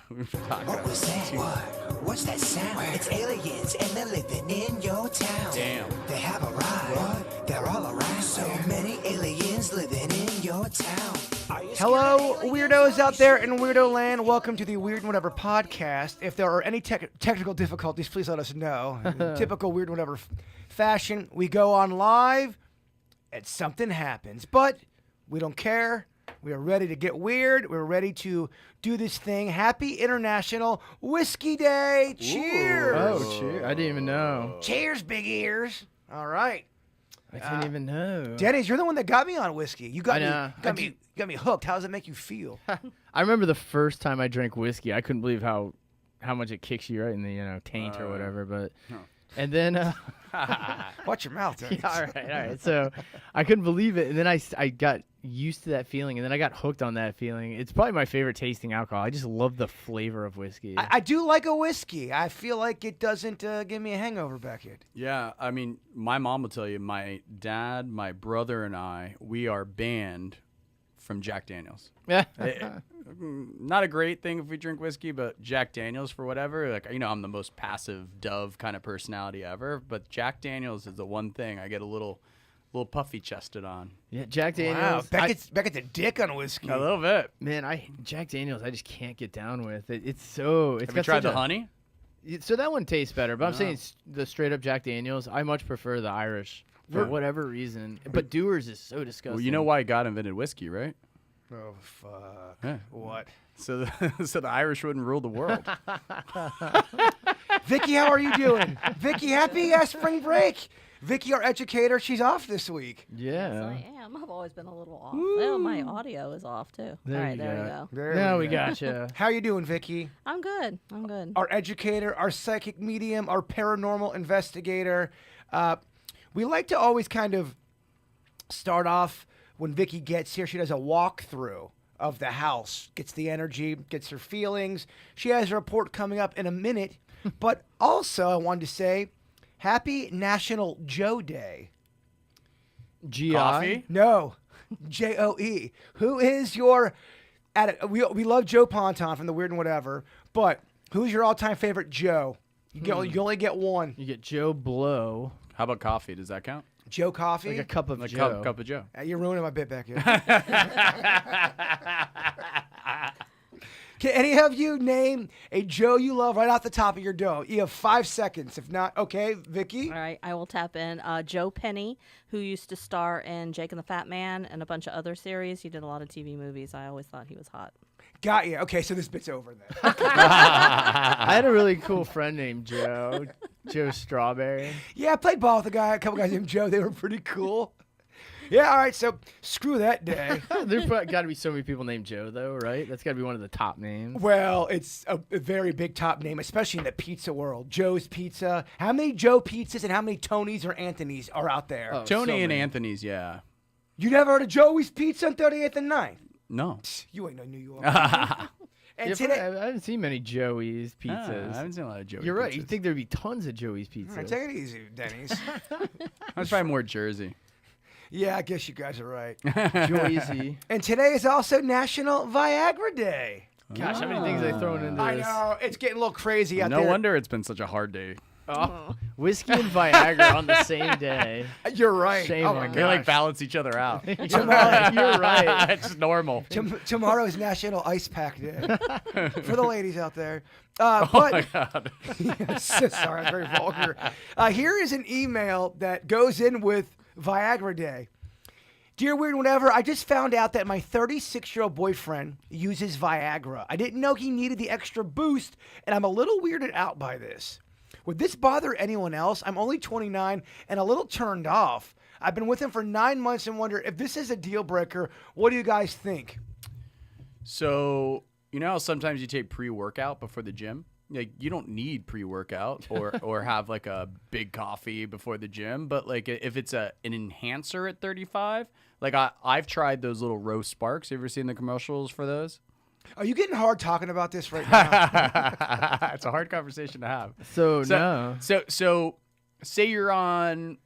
What was that? What? What's that sound? It's aliens and they're living in your town. Damn. They have arrived. What? They're all around. So many aliens living in your town. Hello, weirdos out there in Weirdo Land. Welcome to the Weird and Whatever podcast. If there are any technical difficulties, please let us know. In typical Weird and Whatever fashion, we go on live and something happens. But we don't care. We are ready to get weird. We're ready to do this thing. Happy International Whiskey Day. Cheers. Oh, cheers. I didn't even know. Cheers, big ears. All right. I didn't even know. Dennis, you're the one that got me on whiskey. You got I know. me got me hooked. How does it make you feel? I remember the first time I drank whiskey. I couldn't believe how much it kicks you right in the taint or whatever. But and then Watch your mouth, Dennis. all right. So I couldn't believe it, and then I got used to that feeling, and then I got hooked on that feeling. It's probably my favorite tasting alcohol. I just love the flavor of whiskey. I do like a whiskey. I feel like it doesn't give me a hangover, Beckett. Yeah, I mean, my mom will tell you, my dad, my brother, and I, we are banned from Jack Daniels. Yeah. Not a great thing if we drink whiskey, but Jack Daniels, for whatever, like, I'm the most passive dove kind of personality ever, but Jack Daniels is the one thing I get a little puffy chested on. Yeah, Jack Daniels. Wow, Beckett's a dick on whiskey. A little bit. Man, Jack Daniels, I just can't get down with it. It's Have you got tried such the honey? So that one tastes better, but I'm No. saying the straight up Jack Daniels. I much prefer the Irish for whatever reason. But Dewar's is so disgusting. Well, you know why God invented whiskey, right? Oh, fuck. Yeah. What? So the Irish wouldn't rule the world. Vicky, how are you doing? Vicky, happy spring break. Vicky, our educator, she's off this week. Yeah. Yes, I am. I've always been a little off. Oh, my audio is off, too. There All right, you there go. you go. There Now we we go. gotcha. How you doing, Vicky? I'm good. I'm good. Our educator, our psychic medium, our paranormal investigator. We like to always kind of start off when Vicky gets here. She does a walkthrough of the house, gets the energy, gets her feelings. She has a report coming up in a minute. But also, I wanted to say, Happy National Joe Day. GI. Coffee? No, Joe. Who is your? We love Joe Ponton from the Weird and Whatever, but who's your all-time favorite Joe? You only get one. You get Joe Blow. How about coffee? Does that count? Joe Coffee. Like a cup of Like Joe. cup of Joe. You're ruining my bit back here. Can any of you name a Joe you love right off the top of your dome? You have 5 seconds. If not, okay, Vicky. All right, I will tap in. Joe Penny, who used to star in Jake and the Fat Man and a bunch of other series. He did a lot of TV movies. I always thought he was hot. Got you. Okay, so this bit's over then. I had a really cool friend named Joe. Joe Strawberry. Yeah, I played ball with a couple guys named Joe. They were pretty cool. Yeah, all right, so screw that day. There's got to be so many people named Joe, though, right? That's got to be one of the top names. Well, it's a very big top name, especially in the pizza world. Joe's Pizza. How many Joe Pizzas and how many Tonys or Anthony's are out there? Oh, Tony so and many. Anthony's, yeah. You never heard of Joey's Pizza on 38th and 9th? No. You ain't no New York. Yeah, And but today, I haven't seen many Joey's I pizzas. haven't seen a lot of Joey You're right. pizzas. You'd think there'd be tons of Joey's all pizzas. right, take it easy, Denny's. I was probably more Jersey. Yeah, I guess you guys are right. Joyzy. And today is also National Viagra Day. Gosh, how many things they thrown into I this? know, it's getting a little crazy out No there. wonder it's been such a hard day. Oh, whiskey and Viagra on the same day. You're right. Shame oh my on They god. like balance each other out. You're right. It's normal. Tomorrow's National Ice Pack Day for the ladies out there. Oh But my God. sorry, I'm very vulgar. Here is an email that goes in with Viagra Day. Dear Weird Whatever, I just found out that my 36-year-old boyfriend uses Viagra. I didn't know he needed the extra boost, and I'm a little weirded out by this. Would this bother anyone else? I'm only 29 and a little turned off. I've been with him for 9 months and wonder if this is a deal breaker. What do you guys think? So, you know how sometimes you take pre-workout before the gym? Like, you don't need pre-workout or have like a big coffee before the gym, but like if it's an enhancer at 35, like I've tried those little roast sparks. You ever seen the commercials for those? Are you getting hard talking about this right now? It's a hard conversation to have. So no. So say you're on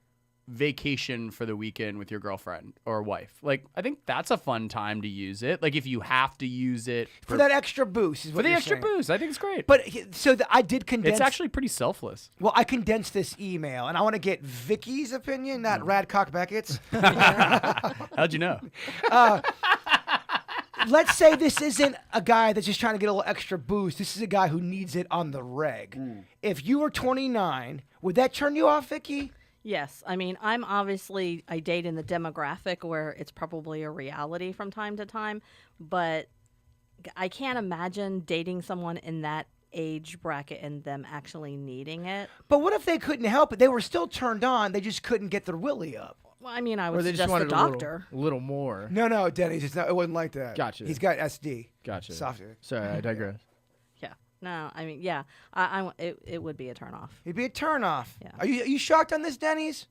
vacation for the weekend with your girlfriend or wife. Like, I think that's a fun time to use it. Like, if you have to use it For that extra boost is what for the you're extra saying. boost, I think it's great. But so I did condense. it's actually pretty selfless. Well, I condensed this email, and I want to get Vicky's opinion, not Radcock Beckett's. How'd you know? Let's say this isn't a guy that's just trying to get a little extra boost. This is a guy who needs it on the reg. If you were 29, would that turn you off, Vicky? Yes, I mean, I date in the demographic where it's probably a reality from time to time, but I can't imagine dating someone in that age bracket and them actually needing it. But what if they couldn't help it? They were still turned on. They just couldn't get their willy up. Well, I mean, I Or would they just suggest the wanted doctor. a little more. No, Denny, it wasn't like that. Gotcha. He's got SD. Gotcha. Soft. Sorry, I digress. Yeah. No, I mean, yeah. It would be a turnoff. It'd be a turnoff. Yeah. Are you shocked on this, Denny's?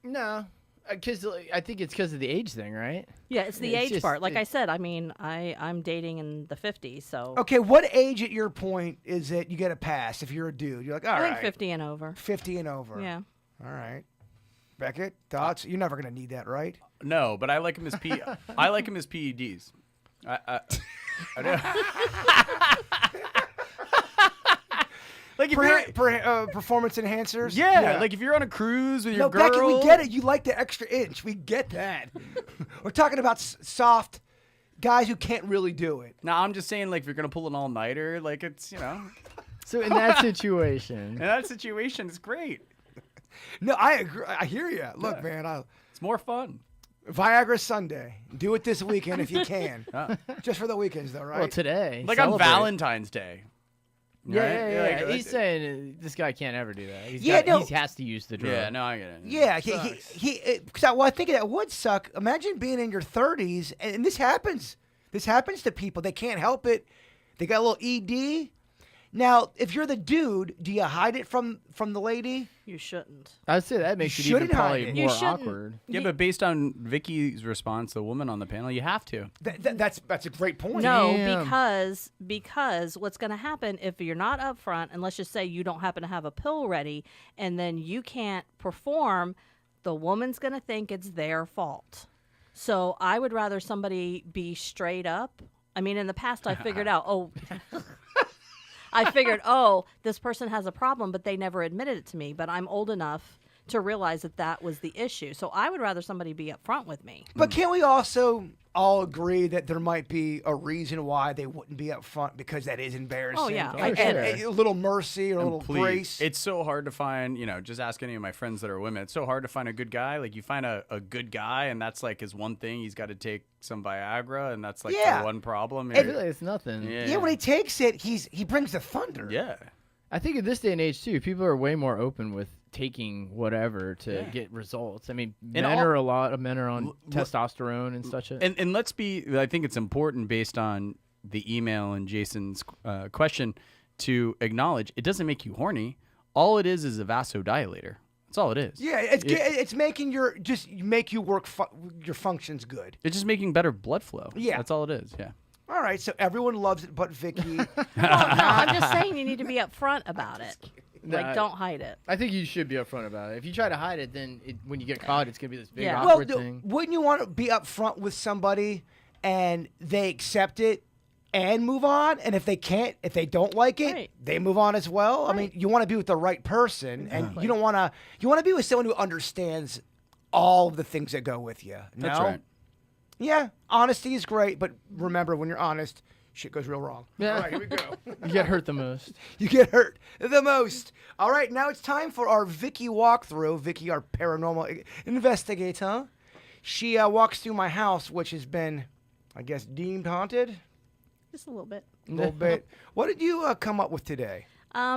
No, because I think it's because of the age thing, right? Yeah, it's the It's age just- part. Like I said, I mean, I'm dating in the 50s, so Okay, what age at your point is it you get a pass if you're a dude? You're like, all I right, think 50 and over. 50 and over. Yeah. All right. Beckett, thoughts? You're never gonna need that, right? No, but I like him as I like him as PEDs. I know. Like if you're, Performance enhancers. yeah, like if you're on a cruise with your No, girl. Beckett, we get it. You like the extra inch. We get that. We're talking about soft guys who can't really do it. No, I'm just saying, like, if you're gonna pull an all-nighter, like it's So in that in situation, that situation, it's great. No, I agree. I hear you. Look, man, It's more fun. Viagra Sunday. Do it this weekend if you can. Just for the weekends, though, right? well, today, Like celebrate. on Valentine's Day. Yeah, right? yeah, yeah. Like, He's saying this guy can't ever do that. He has to use the drug. Yeah, no, I get it. Yeah, I think that would suck. Imagine being in your 30s, and this happens. This happens to people. They can't help it. They got a little ED. Now, if you're the dude, do you hide it from the lady? You shouldn't. I'd say that makes it even shouldn't hide probably it. You more shouldn't. awkward. Yeah, but based on Vicky's response, the woman on the panel, you have to. That's a great point. No, Damn. because what's going to happen if you're not upfront, and let's just say you don't happen to have a pill ready, and then you can't perform, the woman's going to think it's their fault. So I would rather somebody be straight up. I mean, in the past, I figured out, this person has a problem, but they never admitted it to me. But I'm old enough to realize that was the issue. So I would rather somebody be upfront with me. But can't we also all agree that there might be a reason why they wouldn't be up front because that is embarrassing? Oh, yeah. And, and a little mercy or a little Please. grace. It's so hard to find, just ask any of my friends that are women. It's so hard to find a good guy. Like, you find a good guy, and that's like his one thing. He's got to take some Viagra, and that's like Yeah. the one problem. I feel like it's nothing. Yeah, when he takes it, he brings the thunder. Yeah. I think in this day and age too, people are way more open with taking whatever to get results. I mean, a lot of men are on testosterone and such. And let's be, I think it's important based on the email and Jason's question to acknowledge it doesn't make you horny. All it is a vasodilator. That's all it is. Yeah, it's making make you work your functions good. It's just making better blood flow. Yeah. That's all it is. Yeah. All right, so everyone loves it but Vicky. Well, no, I'm just saying you need to be upfront about it. No, Like, don't hide it. I think you should be upfront about it. If you try to hide it, then when you get caught, it's gonna be this big Yeah. awkward Well, thing. wouldn't you want to be upfront with somebody and they accept it and move on? And if they don't like it, Right. they move on as well. I mean, you want to be with the right person, and you want to be with someone who understands all of the things that go with you. No? That's right. Yeah, honesty is great, but remember, when you're honest, shit goes real wrong. Yeah. All right, here we go. You get hurt the most. You get hurt the most. All right, now it's time for our Vicky walkthrough. Vicky, our paranormal investigator. She walks through my house, which has been, I guess, deemed haunted. Just a little bit. A little bit. What did you come up with today?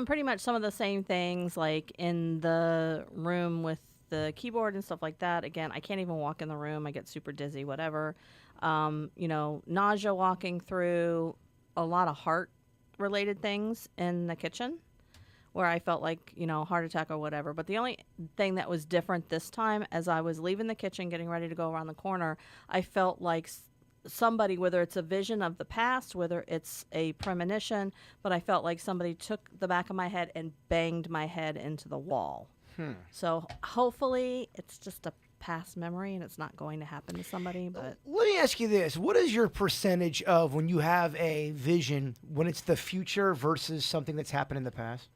Pretty much some of the same things, like in the room with the keyboard and stuff like that. Again, I can't even walk in the room. I get super dizzy, whatever. Nausea walking through, a lot of heart-related things in the kitchen where I felt like, heart attack or whatever. But the only thing that was different this time, as I was leaving the kitchen, getting ready to go around the corner, I felt like somebody, whether it's a vision of the past, whether it's a premonition, but I felt like somebody took the back of my head and banged my head into the wall. So hopefully it's just a past memory and it's not going to happen to somebody. But Let me ask you this. What is your percentage of when you have a vision, when it's the future versus something that's happened in the past?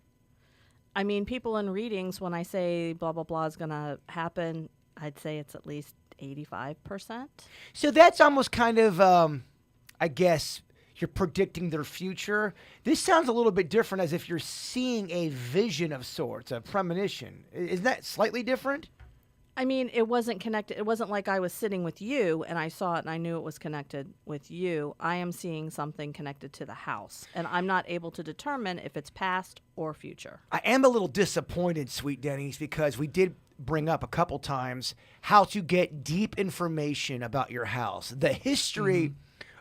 I mean, people in readings, when I say blah, blah, blah is going to happen, I'd say it's at least 85%. So that's almost kind of, I guess, you're predicting their future. This sounds a little bit different, as if you're seeing a vision of sorts, a premonition. Isn't that slightly different? I mean, it wasn't connected. It wasn't like I was sitting with you and I saw it and I knew it was connected with you. I am seeing something connected to the house, and I'm not able to determine if it's past or future. I am a little disappointed, Sweet Denny's, because we did bring up a couple times how to get deep information about your house, the history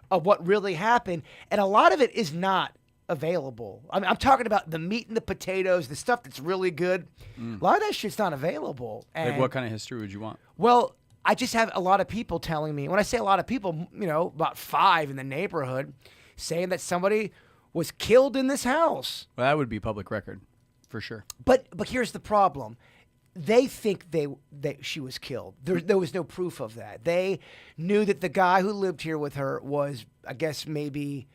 of what really happened, and a lot of it is not available. I'm talking about the meat and the potatoes, the stuff that's really good. A lot of that shit's not available. Like, what kind of history would you want? Well, I just have a lot of people telling me, when I say a lot of people, about 5 in the neighborhood, saying that somebody was killed in this house. Well, that would be public record, for sure. But here's the problem. They think she was killed. There was no proof of that. They knew that the guy who lived here with her was, I guess, maybe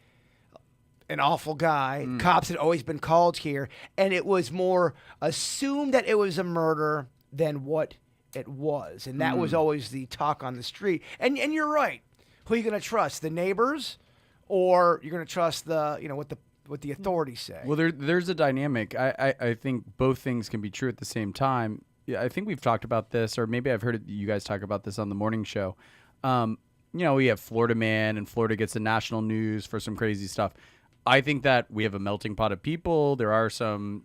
an awful guy. Cops had always been called here, and it was more assumed that it was a murder than what it was. And that was always the talk on the street. And you're right. Who are you going to trust? The neighbors, or you're going to trust what the authorities say? Well, there's a dynamic. I think both things can be true at the same time. Yeah, I think we've talked about this, or maybe I've heard you guys talk about this on the morning show. We have Florida Man, and Florida gets the national news for some crazy stuff. I think that we have a melting pot of people. There are some,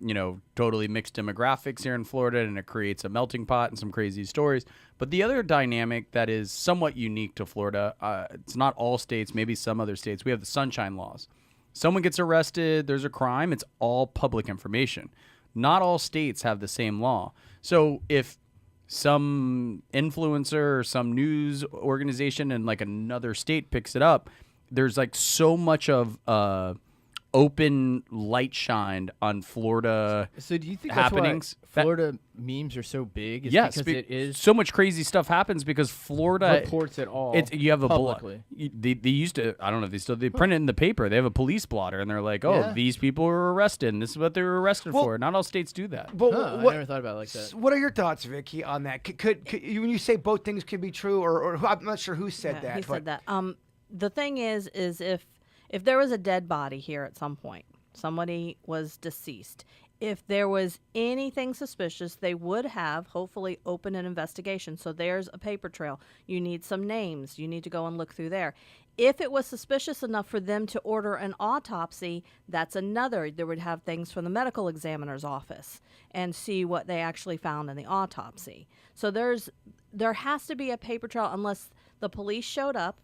totally mixed demographics here in Florida, and it creates a melting pot and some crazy stories. But the other dynamic that is somewhat unique to Florida, it's not all states, maybe some other states, we have the sunshine laws. Someone gets arrested, there's a crime, it's all public information. Not all states have the same law. So if some influencer or some news organization in like another state picks it up, there's like so much of open light shined on Florida. So do you think happenings? That's why Florida memes are so big? Yes, because it is so much crazy stuff happens because Florida reports it all. You have a publicly. They used to. I don't know if they print it in the paper. They have a police blotter, and they're like, "Oh, these people were arrested. And this is what they were arrested for." Not all states do that. But I never thought about it like that. What are your thoughts, Vicky, on that? Could when you say both things could be true, or I'm not sure who said that. He said that. The thing is if there was a dead body here at some point, somebody was deceased. If there was anything suspicious, they would have hopefully opened an investigation. So there's a paper trail. You need some names. You need to go and look through there. If it was suspicious enough for them to order an autopsy, that's another. They would have things from the medical examiner's office and see what they actually found in the autopsy. So there has to be a paper trail unless the police showed up,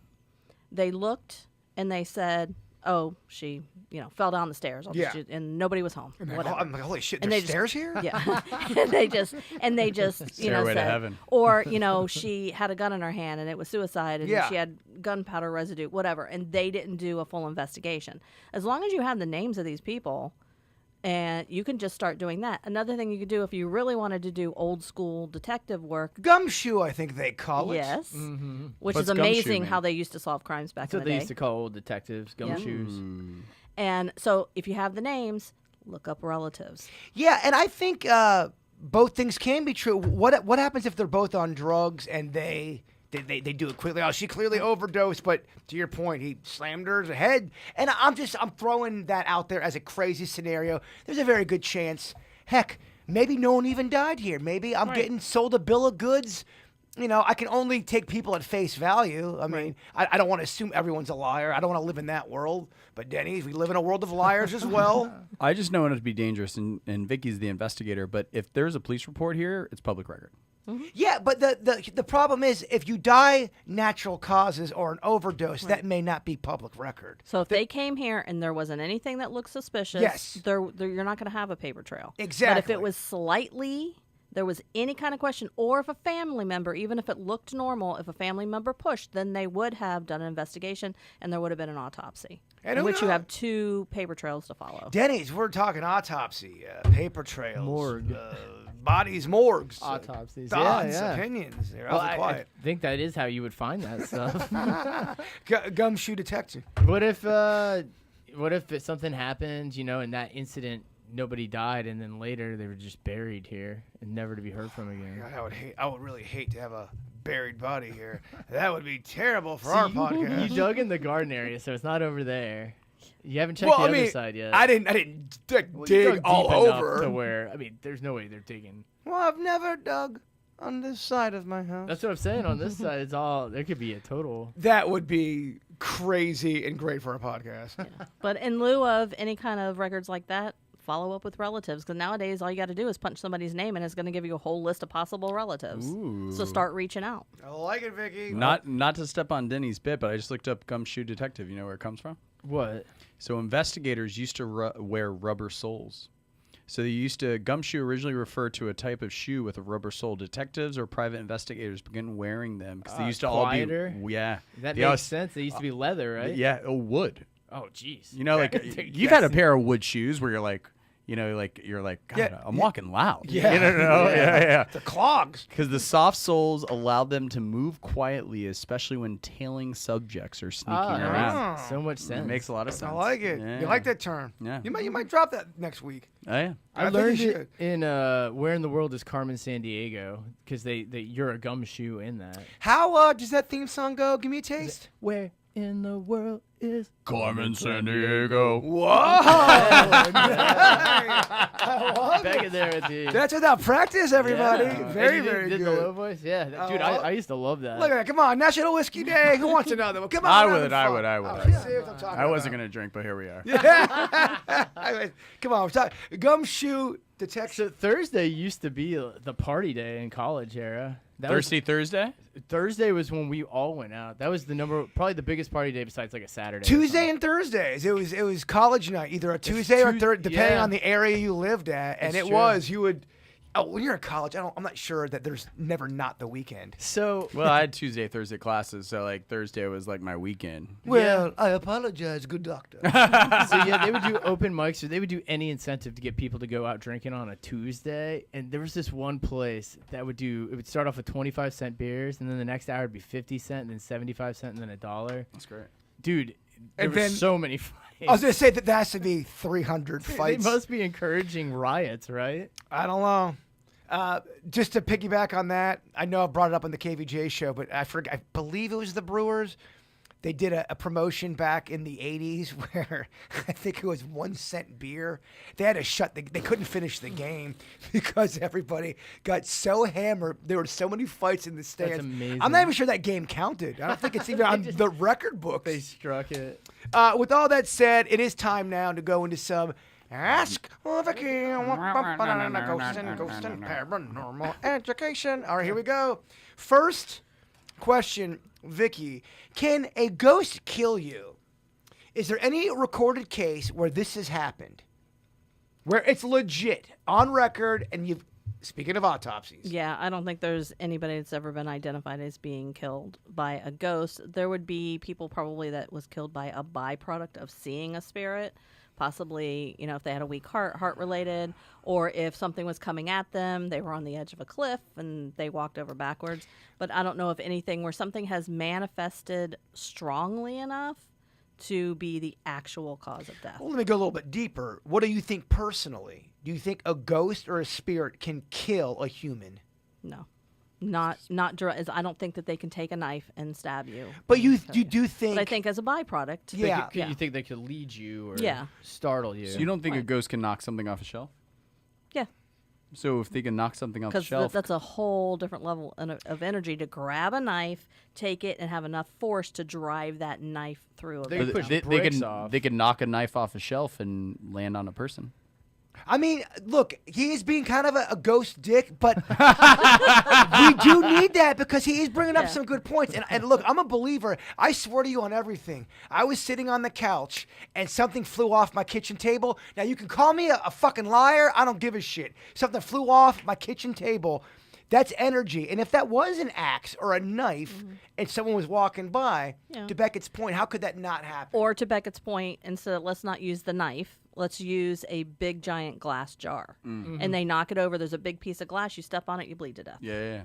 they looked, and they said, "Oh, she, fell down the stairs." And nobody was home. Whatever. I'm like, holy shit! And There's stairs here? Yeah. and they just Stairway to said, heaven. or she had a gun in her hand and it was suicide, and Yeah. she had gunpowder residue, whatever, and they didn't do a full investigation. As long as you have the names of these people, and you can just start doing that. Another thing you could do if you really wanted to do old school detective work. Gumshoe, I think they call it. Yes. Which What's is amazing gumshoe mean? how they used to solve crimes back That's in what the they day. used to call old detectives, gumshoes. And so if you have the names, look up relatives. Yeah, and I think both things can be true. What happens if they're both on drugs and they do it quickly? Oh, she clearly overdosed, but to your point, he slammed her head. And I'm throwing that out there as a crazy scenario. There's a very good chance, heck, maybe no one even died here. Maybe I'm getting sold a bill of goods. I can only take people at face value. I mean, I don't want to assume everyone's a liar. I don't want to live in that world. But Denny's, we live in a world of liars as well. I just know it to be dangerous, and Vicky's the investigator. But if there's a police report here, it's public record. Yeah, but the problem is if you die natural causes or an overdose, that may not be public record. So if they came here and there wasn't anything that looked suspicious, Yes. you're not going to have a paper trail. Exactly. But if it was there was any kind of question, or if a family member, even if it looked normal, if a family member pushed, then they would have done an investigation and there would have been an autopsy, And in who which you knows? have 2 paper trails to follow. Denny's, we're talking autopsy, paper trails, Morgue. bodies, morgues, Autopsies. thoughts, yeah. opinions. They're Well, awfully I quiet. think that is how you would find that stuff. Gumshoe detective. What if something happened, in that incident nobody died, and then later they were just buried here and never to be heard from again? God, I would really hate to have a buried body here. That would be terrible for our podcast. You dug in the garden area, so it's not over there. You haven't checked the other side yet. I didn't dig Dug all deep enough over. to where, there's no way they're digging. Well, I've never dug on this side of my house. That's what I'm saying. On this side, it's all there could be a total. That would be crazy and great for a podcast. But in lieu of any kind of records like that, follow up with relatives. Because nowadays, all you got to do is punch somebody's name, and it's going to give you a whole list of possible relatives. Ooh. So start reaching out. I like it, Vicky. Not to step on Denny's bit, but I just looked up gumshoe detective. You know where it comes from? What? So investigators used to wear rubber soles. So gumshoe originally referred to a type of shoe with a rubber sole. Detectives or private investigators began wearing them because they used to quieter? all be, yeah. That They makes all- sense. They used to be leather, right? Yeah, wood. Oh, jeez. You've had a pair of wood shoes where you're like, God, Yeah, I'm walking loud. Yeah. Yeah. The clogs. Because the soft soles allowed them to move quietly, especially when tailing subjects or sneaking around. So much It sense. makes a lot of sense. I like it. Yeah. You like that term? Yeah. You might drop that next week. Oh, yeah. I think learned you it in Where in the World is Carmen Sandiego, because you're a gumshoe in that. How does that theme song go? Give me a taste. Where in the world is Carmen Sandiego. Whoa! back in there with you? That's without practice, everybody. Yeah. Very, And you very did good. the low voice? Yeah. Dude, Oh. I used to love that. Look at that. Come on. National Whiskey Day. Who wants another one? Come on. I we're would, having I fun. would. Oh, see what I'm talking I wasn't about. going to drink, but here we are. Come on. We're talking. Gumshoe detection. So Thursday used to be the party day in college era. That was- Thirsty Thursday? Thursday was when we all went out. That was probably the biggest party day besides like a Saturday. or Tuesday something. and Thursdays. It was college night, either a Tuesday or Thursday, depending yeah. on the area you lived at. And It's it true. was you would. Oh, when you're in college, I'm not sure that there's never not the weekend. So Well, I had Tuesday, Thursday classes, so like Thursday was like my weekend. Well, I apologize, good doctor. yeah, they would do open mics, or they would do any incentive to get people to go out drinking on a Tuesday. And there was this one place that it would start off with 25-cent beers, and then the next hour would be 50-cent, and then 75-cent, and then $1. That's great. Dude, there And were then- so many fights. I was gonna say that has to be 300 They fights. must be encouraging riots, right? I don't know. Just to piggyback on that, I know I brought it up on the KVJ show, but I believe it was the Brewers. They did a promotion back in the 80s where I think it was 1 cent beer. They had to they couldn't finish the game because everybody got so hammered. There were so many fights in the stands. amazing. I'm not even sure that game counted. I don't think it's even on the record books. They struck it. With all that said, it is time now to go into some Ask Vicky. Ghost and paranormal education. All right, here we go. First question, Vicky. Can a ghost kill you? Is there any recorded case where this has happened? Where it's legit, on record, and you've... Speaking of autopsies. Yeah, I don't think there's anybody that's ever been identified as being killed by a ghost. There would be people probably that was killed by a byproduct of seeing a spirit. Possibly, if they had a weak heart related, or if something was coming at them, they were on the edge of a cliff and they walked over backwards. But I don't know if anything where something has manifested strongly enough to be the actual cause of death. Well, let me go a little bit deeper. What do you think personally? Do you think a ghost or a spirit can kill a human? No. Not I don't think that they can take a knife and stab you. But you do think... But I think as a byproduct. Yeah. You think they could lead you or Yeah. startle you? So you don't think a Right. ghost can knock something off a shelf? Yeah. So if they can knock something off the Because shelf, that's a whole different level of energy to grab a knife, take it, and have enough force to drive that knife through a They vein. push they bricks can off. they can knock a knife off a shelf and land on a person. I mean, look, he is being kind of a ghost dick, but we do need that because he is bringing up Yeah. some good points. And look, I'm a believer. I swear to you on everything. I was sitting on the couch and something flew off my kitchen table. Now, you can call me a fucking liar. I don't give a shit. Something flew off my kitchen table. That's energy. And if that was an axe or a knife and someone was walking by, Yeah. to Beckett's point, how could that not happen? Or to Beckett's point, instead of let's not use the knife, let's use a big giant glass jar. And they knock it over. There's a big piece of glass. You step on it, you bleed to death. Yeah.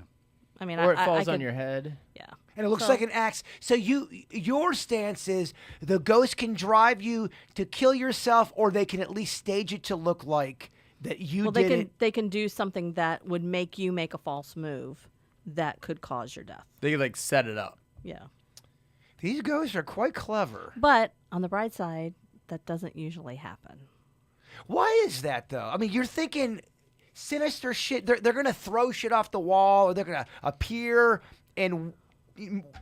I mean, Or it I falls on could- your head. Yeah. And it looks So- like an axe. So your stance is the ghost can drive you to kill yourself, or they can at least stage it to look like that you Well, did it. they can do something that would make you make a false move that could cause your death. They like set it up. Yeah. These ghosts are quite clever. But on the bright side, that doesn't usually happen. Why is that though? I mean, you're thinking sinister shit. They're gonna throw shit off the wall, or they're gonna appear in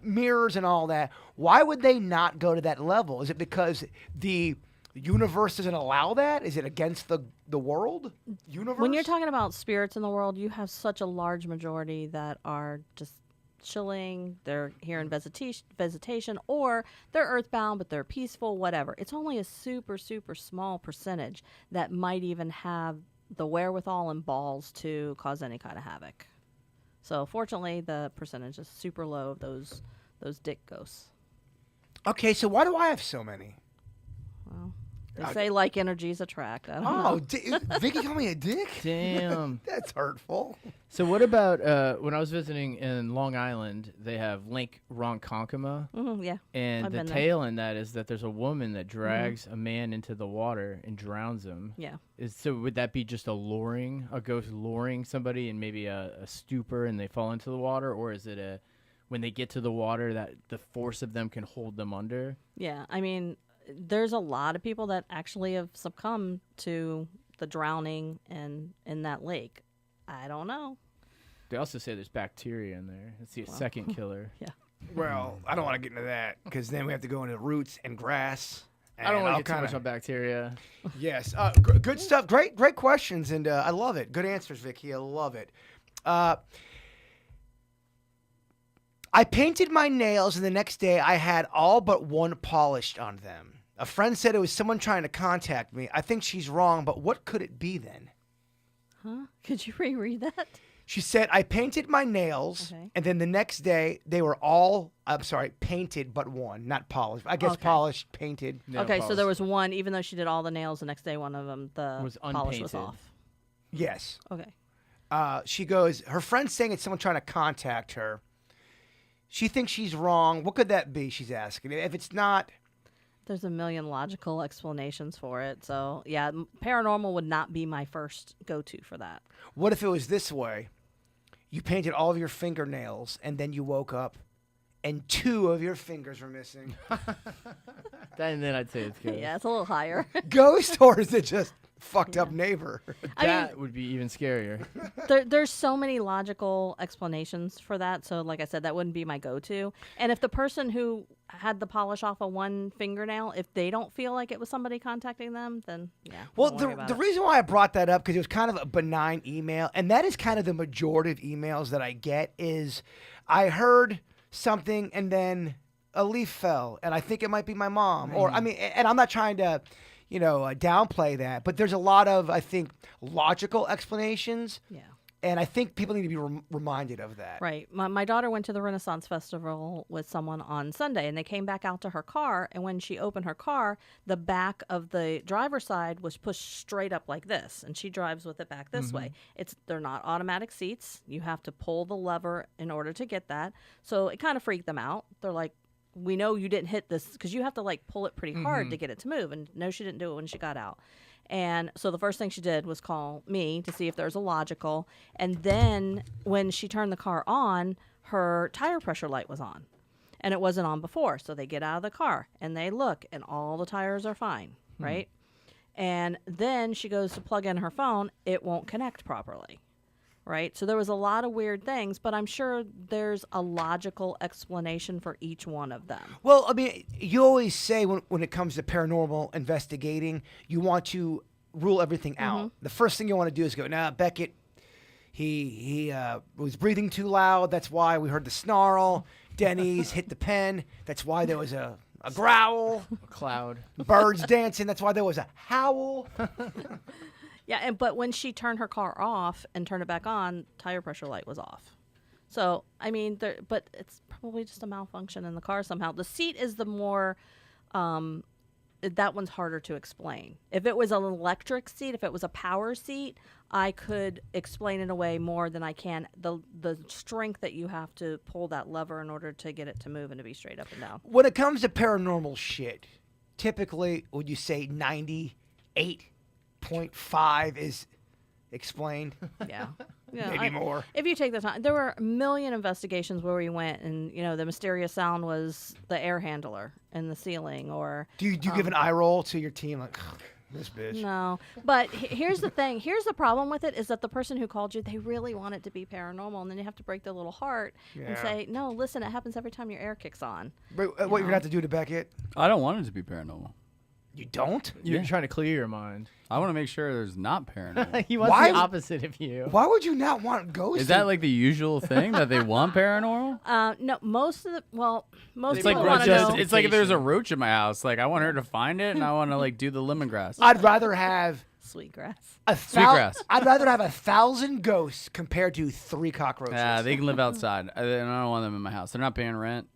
mirrors and all that. Why would they not go to that level? Is it because the universe doesn't allow that? Is it against the world universe? When you're talking about spirits in the world, you have such a large majority that are just chilling, they're here in visitation, or they're earthbound, but they're peaceful, whatever. It's only a super, super small percentage that might even have the wherewithal and balls to cause any kind of havoc. So fortunately, the percentage is super low of those dick ghosts. Okay, so why do I have so many? Well, they say like energies attract. I don't know. Vicky called me a dick? Damn. That's hurtful. So what about when I was visiting in Long Island, they have Lake Ronkonkoma, Yeah. and I've the been there. tale in that is that there's a woman that drags a man into the water and drowns him. Yeah. So would that be just a ghost luring somebody in maybe a stupor and they fall into the water, or is it when they get to the water that the force of them can hold them under? Yeah. I mean, there's a lot of people that actually have succumbed to the drowning in that lake. I don't know. They also say there's bacteria in there. It's the second killer. Yeah. Well, I don't want to get into that because then we have to go into roots and grass. I don't want all to get too kinda- much on bacteria. Yes, good stuff. Great questions, and I love it. Good answers, Vicky. I love it. I painted my nails, and the next day I had all but one polished on them. A friend said it was someone trying to contact me. I think she's wrong, but what could it be then? Huh? Could you reread that? She said, I painted my nails, Okay. and then the next day they were all, painted but one, not polished. I guess Okay. polished, painted. Nail Okay, so polish. there was one, even though she did all the nails the next day, one of them, the Was polish was unpainted. off. Yes. Okay. She goes, her friend's saying it's someone trying to contact her. She thinks she's wrong. What could that be? She's asking. If it's not, There's a million logical explanations for it. So, yeah, paranormal would not be my first go-to for that. what if it was this way? You painted all of your fingernails, and then you woke up, and 2 of your fingers were missing. Then I'd say it's good. Yeah, it's a little higher. Ghost, or is it just fucked up neighbor? I mean, That would be even scarier. there's so many logical explanations for that. So, like I said, that wouldn't be my go-to. And if the person who had the polish off of one fingernail, if they don't feel like it was somebody contacting them, then yeah. Well, don't worry about the it. reason why I brought that up, because it was kind of a benign email, and that is kind of the majority of emails that I get is I heard something and then a leaf fell, and I think it might be my mom. Or, I mean, and I'm not trying to, downplay that, but there's a lot of, I think, logical explanations, Yeah. and I think people need to be reminded of that. Right. My daughter went to the Renaissance Festival with someone on Sunday, and they came back out to her car. And when she opened her car, the back of the driver's side was pushed straight up like this, and she drives with it back this way. They're not automatic seats. You have to pull the lever in order to get that. So it kind of freaked them out. They're like, we know you didn't hit this because you have to like pull it pretty hard to get it to move. And no, she didn't do it when she got out. And so the first thing she did was call me to see if there's a logical. And then when she turned the car on, her tire pressure light was on. And it wasn't on before. So they get out of the car and they look and all the tires are fine, right? And then she goes to plug in her phone. It won't connect properly. Right? So there was a lot of weird things, but I'm sure there's a logical explanation for each one of them. Well, I mean, you always say when it comes to paranormal investigating, you want to rule everything out. The first thing you want to do is go, nah, Beckett, he was breathing too loud. That's why we heard the snarl. Denny's hit the pen. That's why there was a growl. A cloud. Birds dancing. That's why there was a howl. but when she turned her car off and turned it back on, tire pressure light was off. So I mean, but it's probably just a malfunction in the car somehow. The seat is the more. That one's harder to explain. If it was an electric seat, if it was a power seat, I could explain in a way more than I can the strength that you have to pull that lever in order to get it to move and to be straight up and down. When it comes to paranormal shit, typically would you say 98.5 is explained? Yeah. Maybe more. If you take the time, there were a million investigations where we went, and the mysterious sound was the air handler in the ceiling, or Do you give an eye roll to your team like this bitch? no. But here's the thing. Here's the problem with it is that the person who called you, they really want it to be paranormal, and then you have to break their little heart and Yeah. say, no, listen, it happens every time your air kicks on. What you're gonna have to do to Beckett? I don't want it to be paranormal. You don't? You're Yeah. trying to clear your mind. I want to make sure there's not paranormal. He wants Why the would- opposite of you. Why would you not want ghosts? Is that like the usual thing that they want paranormal? No, most people It's like want to just, know. it's like if there's a roach in my house, like I want her to find it and I want to like do the lemongrass. I'd rather have Sweetgrass. Sweetgrass. I'd rather have 1,000 ghosts compared to 3 cockroaches. Yeah, they can live outside. I don't want them in my house. They're not paying rent.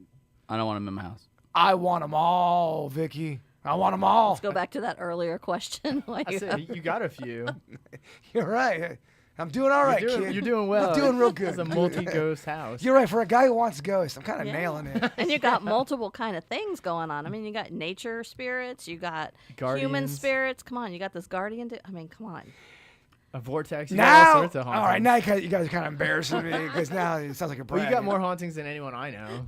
I don't want them in my house. I want them all, Vicky. I want them all. Let's go back to that earlier question. Like I said, you got a few. You're right. I'm doing all right, kid. You're doing well. I'm doing real good. It's a multi-ghost house. You're right. For a guy who wants ghosts, I'm kind of Yeah. nailing it. And you got multiple kind of things going on. I mean, you got nature spirits, you got human Guardians. spirits. Come on, you got this guardian. I mean, come on. A vortex. You got Now, all sorts of all hauntings. right, now you guys are kind of embarrassing me because now it sounds like a brag. Well, you got more hauntings than anyone I know.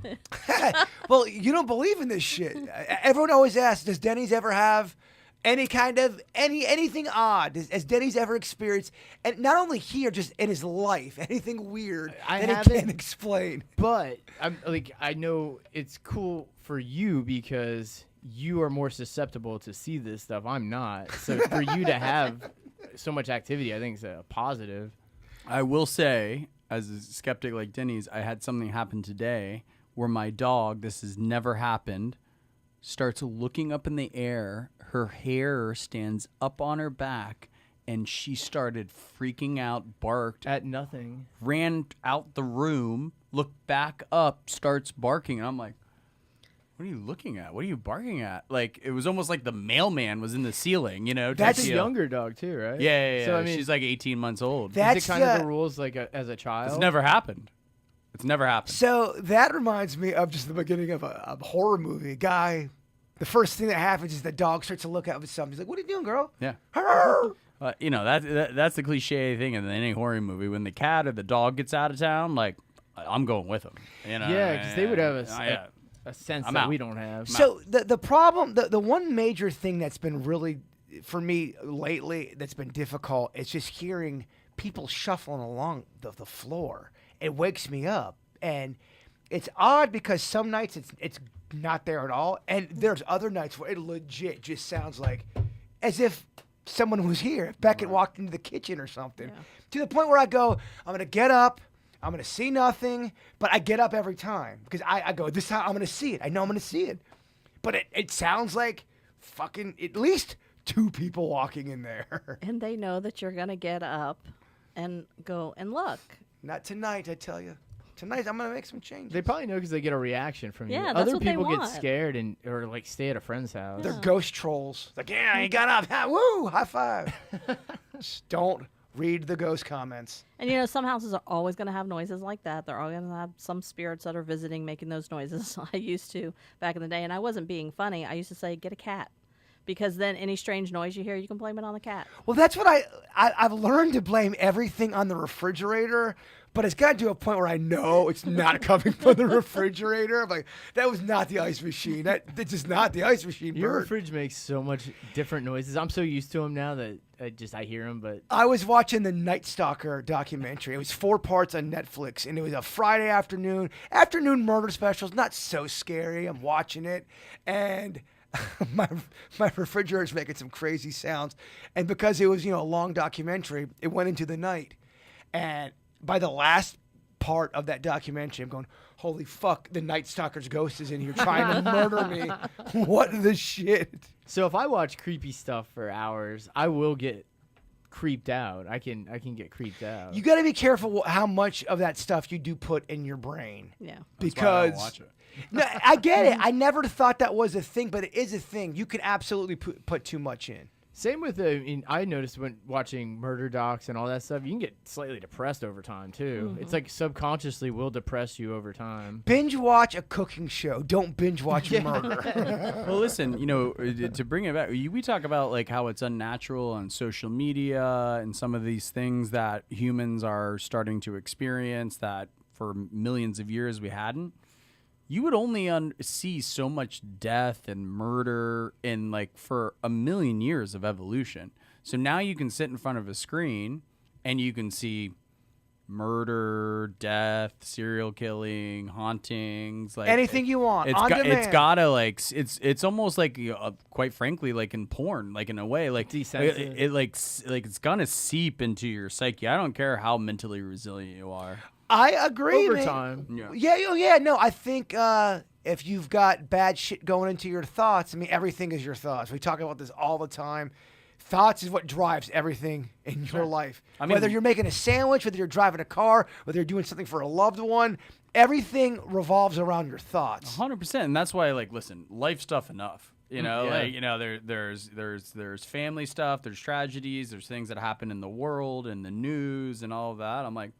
Well, you don't believe in this shit. Everyone always asks, does Denny's ever have any kind of anything odd? Has Denny's ever experienced, and not only here, just in his life, anything weird I that he haven't. can't explain? But I know it's cool for you because you are more susceptible to see this stuff. I'm not. So for you to have so much activity, I think is a positive. I will say, as a skeptic like Denny's, I had something happen today where my dog, this has never happened, starts looking up in the air. Her hair stands up on her back, and she started freaking out, barked, At nothing. ran out the room, looked back up, starts barking. And I'm like, what are you looking at? What are you barking at? Like, it was almost like the mailman was in the ceiling, type That's It's a deal. younger dog too, right? Yeah. So I mean, she's like 18 months old. That's is it kind of the- the rules like as a child? It's never happened. It's never happened. So that reminds me of just the beginning of a horror movie. Guy, the first thing that happens is the dog starts to look up at something. He's like, "What are you doing, girl?" Yeah. "Arr!" That's the cliche thing in any horror movie. When the cat or the dog gets out of town, like, I'm going with them. Yeah, because they would have yeah. a sense I'm that out. we don't have. So the problem, the one major thing that's been really for me lately that's been difficult is just hearing people shuffling along the floor. It wakes me up, and it's odd because some nights it's not there at all, and there's other nights where it legit just sounds like as if someone was here. If Beckett walked into the kitchen or something, to the point where I go, I'm gonna get up. I'm going to see nothing, but I get up every time because I go, this time I'm going to see it. I know I'm going to see it. But it sounds like fucking at least 2 people walking in there. And they know that you're going to get up and go and look. Not tonight, I tell you. Tonight I'm going to make some changes. They probably know because they get a reaction from Yeah, you. that's Other what they people get want. scared or like stay at a friend's house. They're ghost trolls. Like, yeah, you got up. Ha, woo, high five. Just don't read the ghost comments. And some houses are always going to have noises like that. They're always going to have some spirits that are visiting making those noises. I used to back in the day, and I wasn't being funny. I used to say, get a cat. Because then any strange noise you hear, you can blame it on the cat. Well, that's what I've learned to blame everything on the refrigerator, but it's got to a point where I know it's not coming from the refrigerator. I'm like, that was not the ice machine. That's just not the ice machine. Your Bird. fridge makes so much different noises. I'm so used to them now that I hear them. But I was watching the Night Stalker documentary. It was 4 parts on Netflix, and it was a Friday afternoon murder special. It's not so scary. I'm watching it, and my refrigerator's making some crazy sounds. And because it was a long documentary, it went into the night. And by the last part of that documentary, I'm going, holy fuck, the Night Stalker's ghost is in here trying to murder me. What the shit? so if I watch creepy stuff for hours, I will get creeped out. I can get creeped out. You got to be careful how much of that stuff you do put in your brain. Yeah. That's why I don't Because watch it. no, I get it. I never thought that was a thing, but it is a thing. You can absolutely put too much in. Same with I noticed when watching murder docs and all that stuff, you can get slightly depressed over time too. It's like subconsciously will depress you over time. Binge watch a cooking show. Don't binge watch murder. Well, listen, to bring it back, we talk about like how it's unnatural on social media and some of these things that humans are starting to experience that for millions of years we hadn't. You would only see so much death and murder in like for a million years of evolution. So now you can sit in front of a screen and you can see murder, death, serial killing, hauntings, like Anything you want. It's On demand. it's gotta like it's almost like quite frankly like in porn, like in a way like Desensitized. it like it's gonna seep into your psyche. I don't care how mentally resilient you are. I agree. Over man. time. Yeah. No, I think if you've got bad shit going into your thoughts, I mean, everything is your thoughts. We talk about this all the time. Thoughts is what drives everything in your life. I mean- whether you're making a sandwich, whether you're driving a car, whether you're doing something for a loved one, everything revolves around your thoughts. 100%, and that's why like listen, life stuff enough. Yeah. Like there's family stuff, there's tragedies, there's things that happen in the world and the news and all of that. I'm like,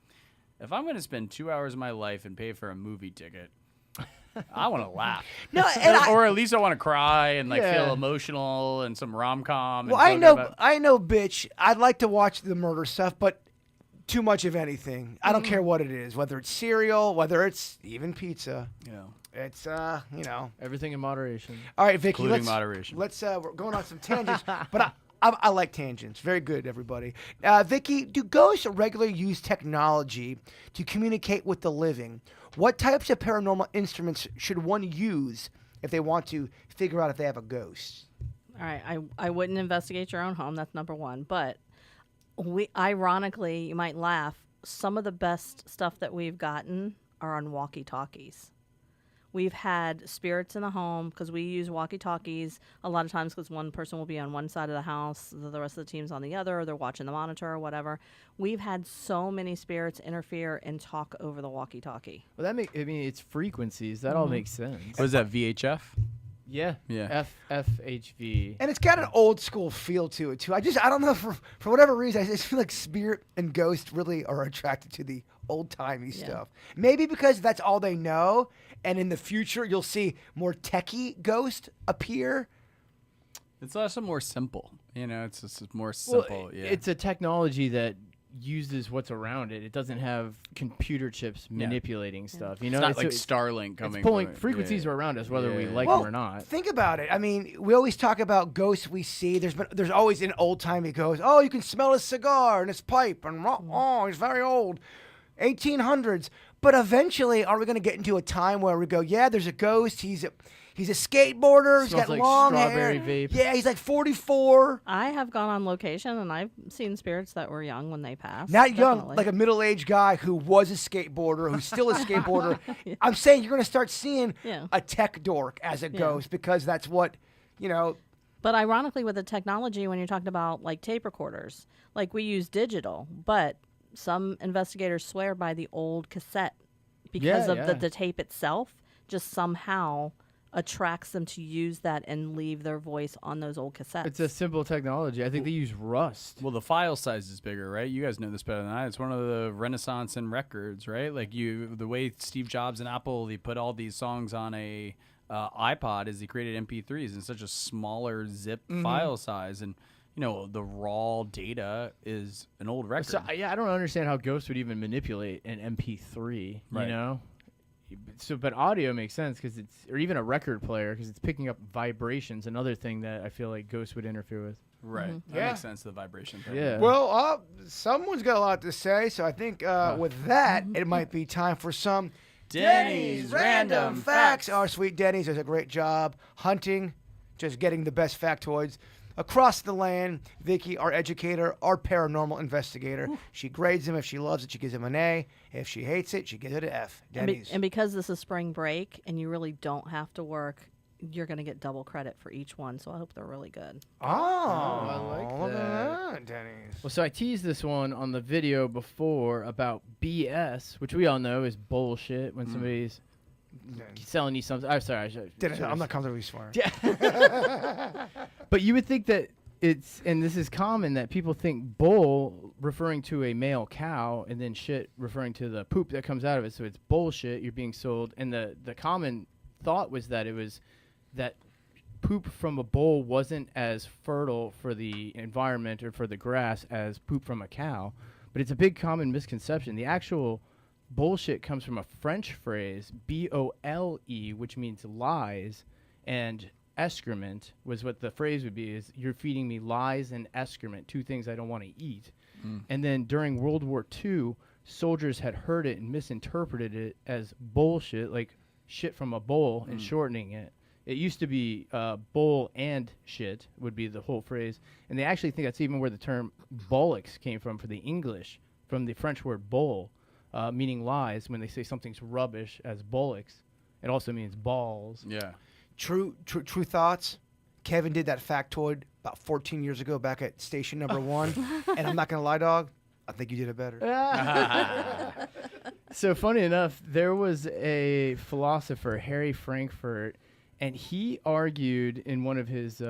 if I'm going to spend 2 hours of my life and pay for a movie ticket, I want to laugh. No, and or at least I want to cry and like Yeah. feel emotional and some rom-com. well, and I know, bitch. I'd like to watch the murder stuff, but too much of anything. I don't care what it is, whether it's cereal, whether it's even pizza. It's Everything in moderation. All right, Vicky. Including let's moderation. we're going on some tangents, but I like tangents. Very good, everybody. Vicky, do ghosts regularly use technology to communicate with the living? What types of paranormal instruments should one use if they want to figure out if they have a ghost? All right, I wouldn't investigate your own home. That's number one. But ironically, you might laugh. Some of the best stuff that we've gotten are on walkie-talkies. We've had spirits in the home because we use walkie-talkies a lot of times because one person will be on one side of the house, the rest of the team's on the other, or they're watching the monitor or whatever. We've had so many spirits interfere and talk over the walkie-talkie. Well, it's frequencies. That all makes sense. What is that, VHF? Yeah. Yeah. FHV. And it's got an old school feel to it too. I don't know for whatever reason. I just feel like spirit and ghost really are attracted to the old timey stuff. Maybe because that's all they know, and in the future you'll see more techie ghost appear. It's also more simple. It's just more Well, simple. Yeah. It's a technology that uses what's around it. It doesn't have computer chips manipulating stuff. It's not like Starlink coming. It's pulling from it. frequencies are around us, whether we Yeah. like Well, them or not. think about it. I mean, we always talk about ghosts we see. There's always an old timey ghost. Oh, you can smell his cigar and his pipe, and oh, he's very old, 1800s. But eventually, are we going to get into a time where we go, yeah, there's a ghost. He's a skateboarder. He's Smells got like long strawberry hair. vape. Yeah, he's like 44. I have gone on location and I've seen spirits that were young when they passed. Not young, Definitely. like a middle-aged guy who was a skateboarder, who's still a skateboarder. I'm saying you're going to start seeing Yeah. a tech dork as a ghost because that's what, But ironically, with the technology, when you're talking about like tape recorders, like we use digital, but some investigators swear by the old cassette because of the tape itself just somehow attracts them to use that and leave their voice on those old cassettes. It's a simple technology. I think they use Rust. Well, the file size is bigger, right? You guys know this better than I. It's one of the renaissance in records, right? Like the way Steve Jobs and Apple, they put all these songs on a iPod is he created MP3s in such a smaller zip file size, and the raw data is an old record. So I don't understand how ghosts would even manipulate an MP3. Right. You know. So, but audio makes sense because or even a record player because it's picking up vibrations. Another thing that I feel like ghosts would interfere with. Right. That Yeah. makes sense, the vibration thing. Yeah. Well, someone's got a lot to say, so I think with that, it might be time for some Denny's Random Facts. Our sweet Denny's does a great job hunting, just getting the best factoids across the land. Vicky, our educator, our paranormal investigator, she grades them. If she loves it, she gives them an A. If she hates it, she gives it an F. Denny's. And because this is spring break and you really don't have to work, you're going to get double credit for each one. So I hope they're really good. Oh, I like look that. at that, Denny's. Well, so I teased this one on the video before about BS, which we all know is bullshit when somebody's selling you something. I'm sorry. I'm not comfortably swearing. But you would think that and this is common, that people think bull referring to a male cow and then shit referring to the poop that comes out of it. So it's bullshit, you're being sold. And the common thought was that it was that poop from a bull wasn't as fertile for the environment or for the grass as poop from a cow. But it's a big common misconception. The actual bullshit comes from a French phrase, B-O-L-E, which means lies, and excrement was what the phrase would be, is you're feeding me lies and excrement, two things I don't want to eat. And then during World War II, soldiers had heard it and misinterpreted it as bullshit, like shit from a bowl, and shortening it. It used to be bull and shit would be the whole phrase. And they actually think that's even where the term bollocks came from for the English, from the French word bull, meaning lies. When they say something's rubbish as bollocks, it also means balls. Yeah. True thoughts. Kevin did that factoid about 14 years ago back at station number 1. And I'm not going to lie, dog. I think you did it better. So funny enough, there was a philosopher, Harry Frankfurt, and he argued in one of his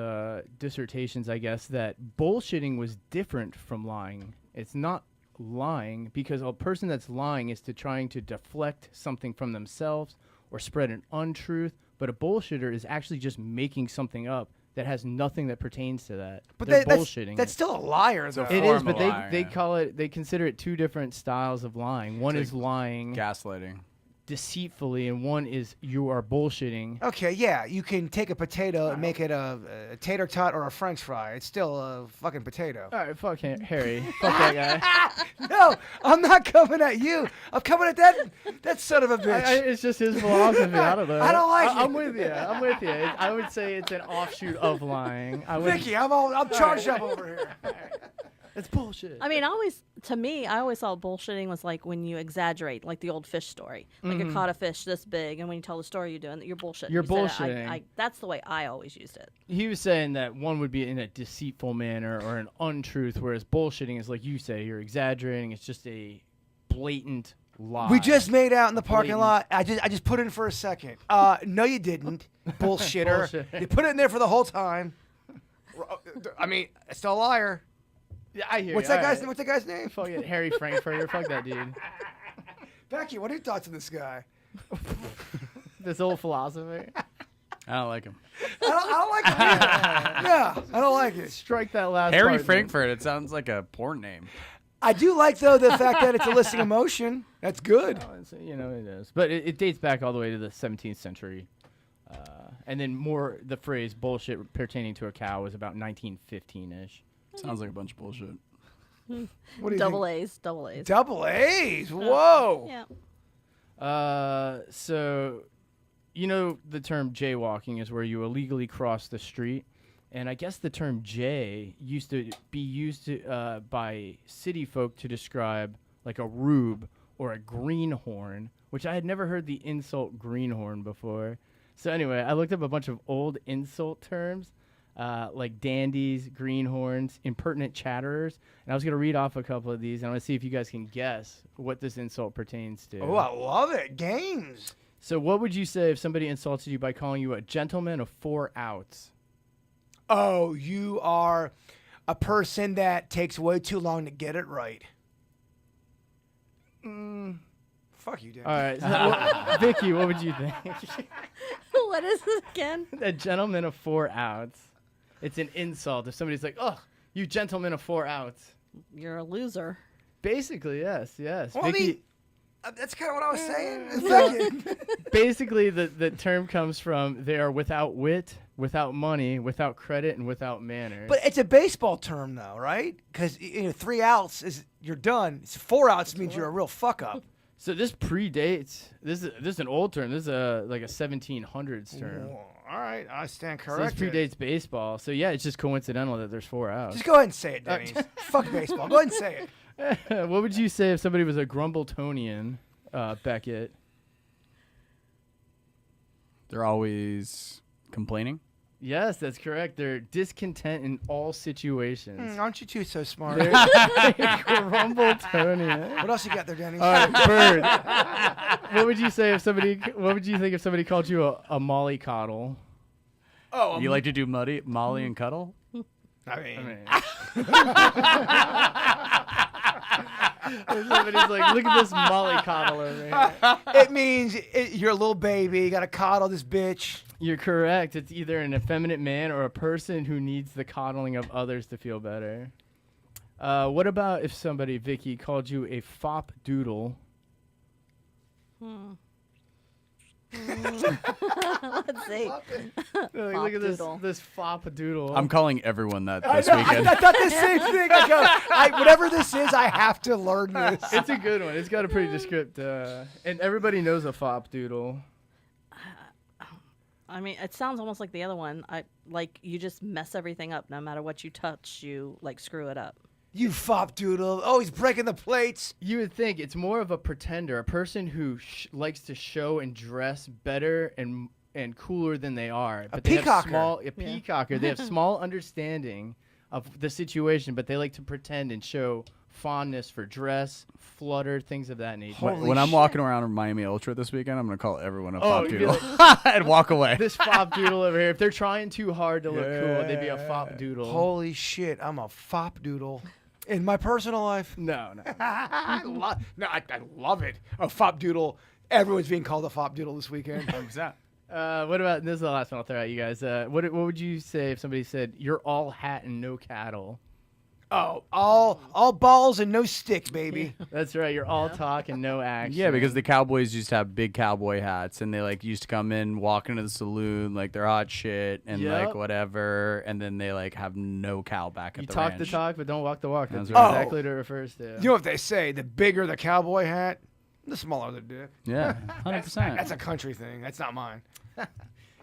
dissertations, I guess, that bullshitting was different from lying. It's not lying, because a person that's lying is trying to deflect something from themselves or spread an untruth. But a bullshitter is actually just making something up that has nothing that pertains to that. But they're bullshitting. That's still a liar, though. It is, but lie, they call it, they consider it two different styles of lying. One is lying Gaslighting. deceitfully, and one is you are bullshitting. Okay, yeah, you can take a potato and make it a tater tot or a French fry. It's still a fucking potato. All right, fuck Harry. Fuck that guy. No, I'm not coming at you. I'm coming at that son of a bitch. It's just his philosophy. I don't know. I don't like it. I'm with you. I would say it's an offshoot of lying. Vicky, I'm charged up over here. It's bullshit. I mean, I always thought bullshitting was like when you exaggerate, like the old fish story. Like you caught a fish this big, and when you tell the story you're doing, you're bullshitting. You're You said it. bullshitting. That's the way I always used it. He was saying that one would be in a deceitful manner or an untruth, whereas bullshitting is like you say, you're exaggerating. It's just a blatant lie. We just made out in the parking lot. I just put it in for a second. No, you didn't. Bullshitter. Bullshit. You put it in there for the whole time. I mean, it's still a liar. Yeah, I hear What's you. that All guy's? right. What's that guy's name? Fucking Harry Frankfurter. Fuck that dude. Becky, what are your thoughts on this guy? This old philosopher. I don't like him. I don't like it either. Yeah, I don't like it. Strike that last Harry part, Frankfurt. It sounds like a porn name. I do like, though, the fact that it's a listing of motion. That's good. man. Oh, it is. But it dates back all the way to the 17th century. And then the phrase bullshit pertaining to a cow was about 1915-ish. Sounds like a bunch of bullshit. What do you Double think? A's, double A's. Double A's. Whoa. Yeah. So, you know, the term jaywalking is where you illegally cross the street. And I guess the term jay used to be used by city folk to describe like a rube or a greenhorn, which I had never heard the insult greenhorn before. So anyway, I looked up a bunch of old insult terms, like dandies, greenhorns, impertinent chatterers. And I was going to read off a couple of these, and I want to see if you guys can guess what this insult pertains to. Oh, I love it. Games. So what would you say if somebody insulted you by calling you a gentleman of 4 outs? Oh, you are a person that takes way too long to get it right. Fuck you, Dan. All right. So, Vicky, what would you think? What is it again? A gentleman of 4 outs. It's an insult. If somebody's like, oh, you gentleman of 4 outs. You're a loser. Basically, yes. Well, Vicky, I mean, that's kind of what I was saying. basically, the term comes from they are without wit, without money, without credit, and without manners. But it's a baseball term, though, right? Because 3 outs is you're done. 4 outs means you're a real fuck up. So this predates. This is an old term. This is like a 1700s term. All right, I stand So this corrected. predates baseball. So yeah, it's just coincidental that there's 4 outs. Just go ahead and say it, Denny's. Fuck baseball. Go ahead and say it. What would you say if somebody was a Grumbletonian, Beckett? They're always complaining. Yes, that's correct. They're discontent in all situations. Aren't you two so smart? They're Grumbletonian. What else you got there, Denny? All right, Bird. What would you say if somebody? What would you think if somebody called you a mollycoddle? Oh, You like to do Molly and cuddle? I mean, If somebody's like, look at this mollycoddle over here. it means you're a little baby. You got to coddle this bitch. You're correct. It's either an effeminate man or a person who needs the coddling of others to feel better. What about if somebody, Vicky, called you a fop doodle? Let's see. Look at doodle. this fop doodle. I'm calling everyone that I this know, weekend. I thought the same thing. I go, whatever this is, I have to learn this. It's a good one. It's got a pretty descript, and everybody knows a fop doodle. I mean, it sounds almost like the other one. Like you just mess everything up. No matter what you touch, you like screw it up. You fop doodle. Oh, he's breaking the plates. You would think it's more of a pretender, a person who likes to show and dress better and cooler than they are. But they have peacocker. a peacocker. They have small understanding of the situation, but they like to pretend and show fondness for dress, flutter, things of that nature. Holy When I'm shit. walking around in Miami Ultra this weekend, I'm going to call everyone a fop you'd be doodle and walk away. This fop doodle over here, if they're trying too hard to look cool, they'd be a fop doodle. Holy shit, I'm a fop doodle. In my personal life, No. I love it. A fop doodle. Everyone's being called a fop doodle this weekend. 100%. What about, this is the last one I'll throw at you guys. What would you say if somebody said, you're all hat and no cattle? Oh, all balls and no stick, baby. That's right. You're all talk and no action. Yeah, because the Cowboys used to have big cowboy hats, and they like used to come in, walk into the saloon like they're hot shit and Yep. like whatever, and then they like have no cow back at You the talk ranch. the talk, but don't walk the walk. That's That's right. exactly what it refers to. You know what they say? The bigger the cowboy hat, the smaller the dick. Yeah, 100%. That's a country thing. That's not mine.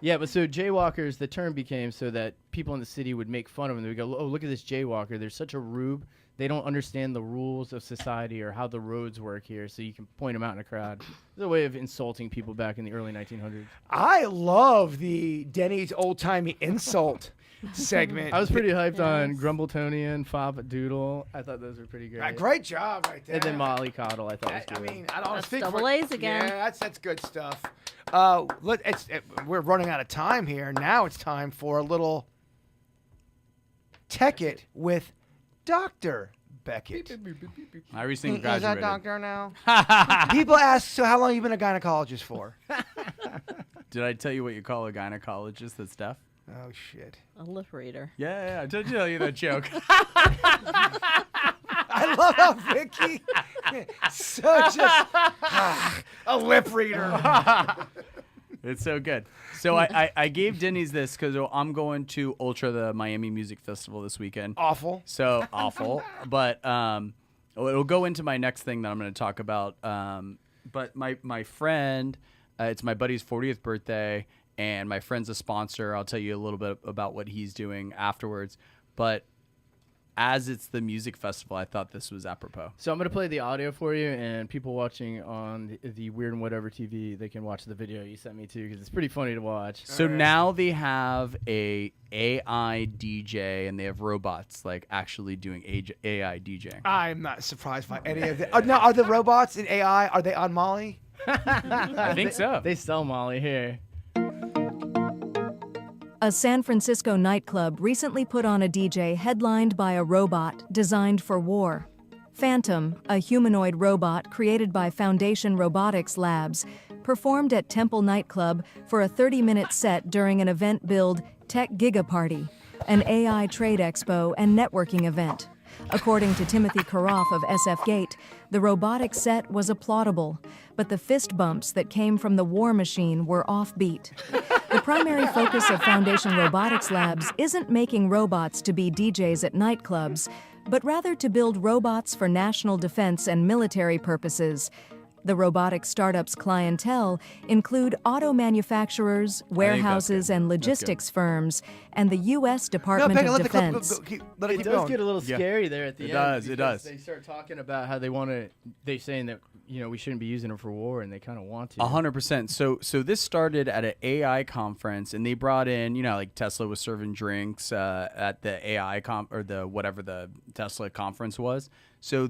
Yeah, but so jaywalkers, the term became so that people in the city would make fun of them. They would go, oh, look at this jaywalker. They're such a rube. They don't understand the rules of society or how the roads work here, so you can point them out in a crowd. It's a way of insulting people back in the early 1900s. I love the Denny's old-timey insult segment. I was pretty hyped on Yes. Grumbletonian, Fop Doodle. I thought those were pretty great. Great job right there. And then Molly Coddle, I thought was I good. mean, I don't That's speak double for, A's again. Yeah, that's good stuff. We're running out of time here. Now it's time for a little Tech It with Dr. Beckett. I recently Is that graduated. doctor now? People ask, so how long you been a gynecologist for? Did I tell you what you call a gynecologist that's deaf? Oh, shit. A lip reader. Yeah, I told you that joke. I love how Vicky so just a lip reader. It's so good. So I gave Denny's this because I'm going to Ultra, the Miami Music Festival this weekend. Awful. So awful. But it'll go into my next thing that I'm going to talk about. But my friend, it's my buddy's 40th birthday, and my friend's a sponsor. I'll tell you a little bit about what he's doing afterwards. But as it's the music festival, I thought this was apropos. So I'm going to play the audio for you, and people watching on the Weird and Whatever TV, they can watch the video you sent me too, because it's pretty funny to watch. So now they have a AI DJ, and they have robots like actually doing AI DJing. I'm not surprised by any of it. Now, are the robots in AI, are they on Molly? I think so. They sell Molly here. A San Francisco nightclub recently put on a DJ headlined by a robot designed for war. Phantom, a humanoid robot created by Foundation Robotics Labs, performed at Temple Nightclub for a 30-minute set during an event billed Tech Giga Party, an AI trade expo and networking event. According to Timothy Karoff of SF Gate, the robotic set was applaudable, but the fist bumps that came from the war machine were offbeat. The primary focus of Foundation Robotics Labs isn't making robots to be DJs at nightclubs, but rather to build robots for national defense and military purposes. The robotic startup's clientele include auto manufacturers, warehouses, and logistics firms, and the U.S. Department Peggy, of let the clip Defense. let it It keep does going. get a little Yeah. scary there at the It end. does, it because does. They start talking about how they want to, they're saying that we shouldn't be using them for war, and they kind of want to. 100%. So this started at an AI conference, and they brought in, like Tesla was serving drinks at the AI or the whatever the Tesla conference was. So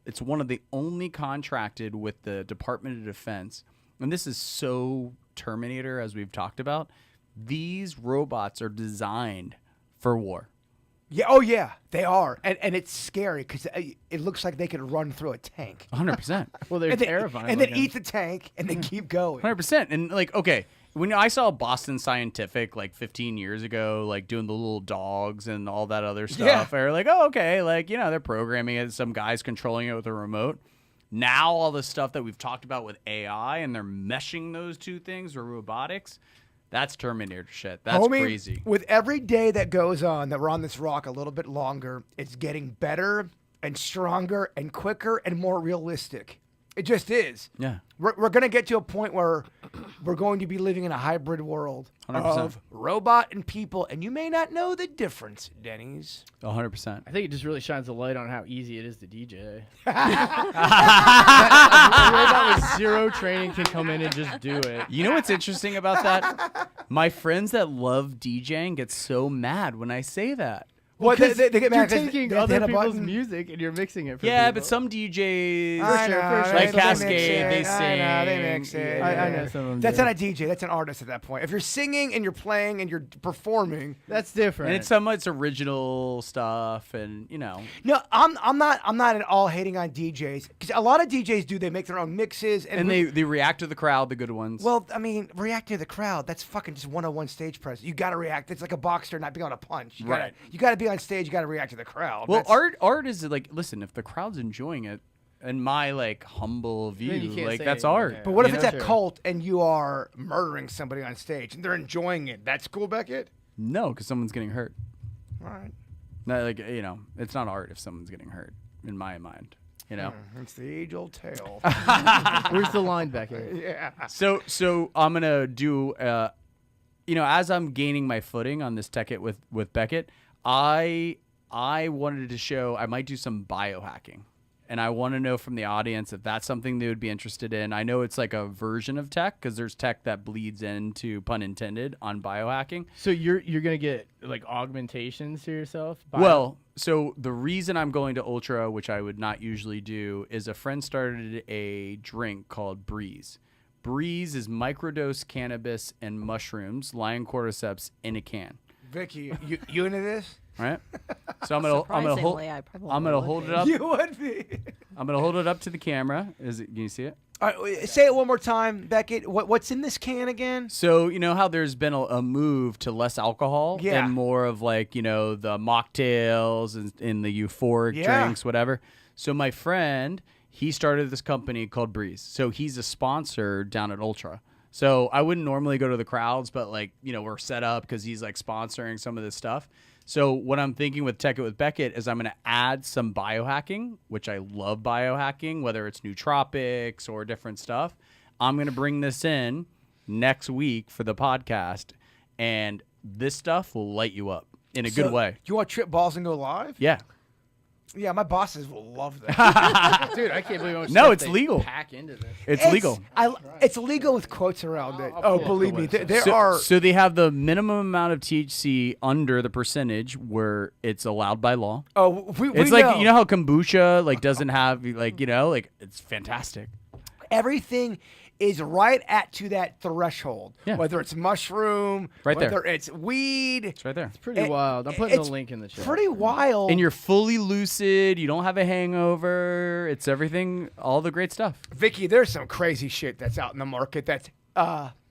it's one of the only contracted with the Department of Defense, and this is so Terminator, as we've talked about. These robots are designed for war. Yeah. Oh, yeah. They are, and it's scary because it looks like they could run through a tank. 100%. Well, they're terrifying. And then eat the tank, and they keep going. 100%. And okay, when I saw Boston Scientific 15 years ago, doing the little dogs and all that other stuff, they're okay, they're programming it, some guys controlling it with a remote. Now all the stuff that we've talked about with AI, and they're meshing those two things with robotics. That's Terminator shit. That's Homie, crazy. With every day that goes on that we're on this rock a little bit longer, it's getting better and stronger and quicker and more realistic. It just is. Yeah. We're going to get to a point where we're going to be living in a hybrid world 100%. of robot and people, and you may not know the difference, Denny's. 100%. I think it just really shines a light on how easy it is to DJ. A robot with zero training can come in and just do it. You know what's interesting about that? My friends that love DJing get so mad when I say that. Well, they get You're mad 'cause taking they other hit a people's button. music and you're mixing it for Yeah, people. but some DJs, I know, like they Cascade, mix it. they I sing. know, they mix it. I know some of them That's do. not a DJ. That's an artist at that point. If you're singing and you're playing and you're performing, That's different. And it's original stuff, and no, I'm not at all hating on DJs because a lot of DJs do. They make their own mixes and they react to the crowd, the good ones. Well, I mean, reacting to the crowd, that's fucking just 101 stage presence. You got to react. It's like a boxer not being able to punch. You Right. You got to be on stage. You got to react to the crowd. well, That's- art is listen, if the crowd's enjoying it, in my humble view, Then you can't say that's anything, art. yeah. But what if you it's know? a cult and you are murdering somebody on stage and they're enjoying it? That's cool, Beckett? No, because someone's getting hurt. All right. No, it's not art if someone's getting hurt, in my mind. It's the age-old tale. Where's the line, Beckett? Yeah. So I'm gonna do, as I'm gaining my footing on this Tech It with Beckett, I wanted to show I might do some biohacking, and I want to know from the audience if that's something they would be interested in. I know it's like a version of tech because there's tech that bleeds into, pun intended, on biohacking. So you're gonna get augmentations to yourself? Well, so the reason I'm going to Ultra, which I would not usually do, is a friend started a drink called Breeze. Breeze is microdose cannabis and mushrooms, lion cordyceps in a can. Vicky, you into this? Right? So I'm gonna Surprisingly, I probably I'm gonna would hold be. it up. You would be. I'm gonna hold it up to the camera. Can you see it? All right, say it one more time, Beckett. What's in this can again? So you know how there's been a move to less alcohol Yeah. and more of the mocktails and the euphoric Yeah. drinks, whatever. So my friend, he started this company called Breeze. So he's a sponsor down at Ultra. So I wouldn't normally go to the crowds, but we're set up because he's sponsoring some of this stuff. So what I'm thinking with Tech It with Beckett is I'm going to add some biohacking, which I love biohacking, whether it's nootropics or different stuff. I'm going to bring this in next week for the podcast, and this stuff will light you up in a good way. You want to trip balls and go live? Yeah. Yeah, my bosses will love that. Dude, I can't believe how much No, stuff it's they legal. pack into this. It's legal. It's legal with quotes around it. I'll Oh, pull up believe the me, website. there are. So they have the minimum amount of THC under the percentage where it's allowed by law. Oh, we It's know. you know how kombucha doesn't have it's fantastic. Everything is right to that threshold. Yeah. Whether it's mushroom, Right there. whether it's weed. It's right there. Pretty wild. I'm putting the link in the chat. Pretty wild. And you're fully lucid. You don't have a hangover. It's everything, all the great stuff. Vicky, there's some crazy shit that's out in the market that's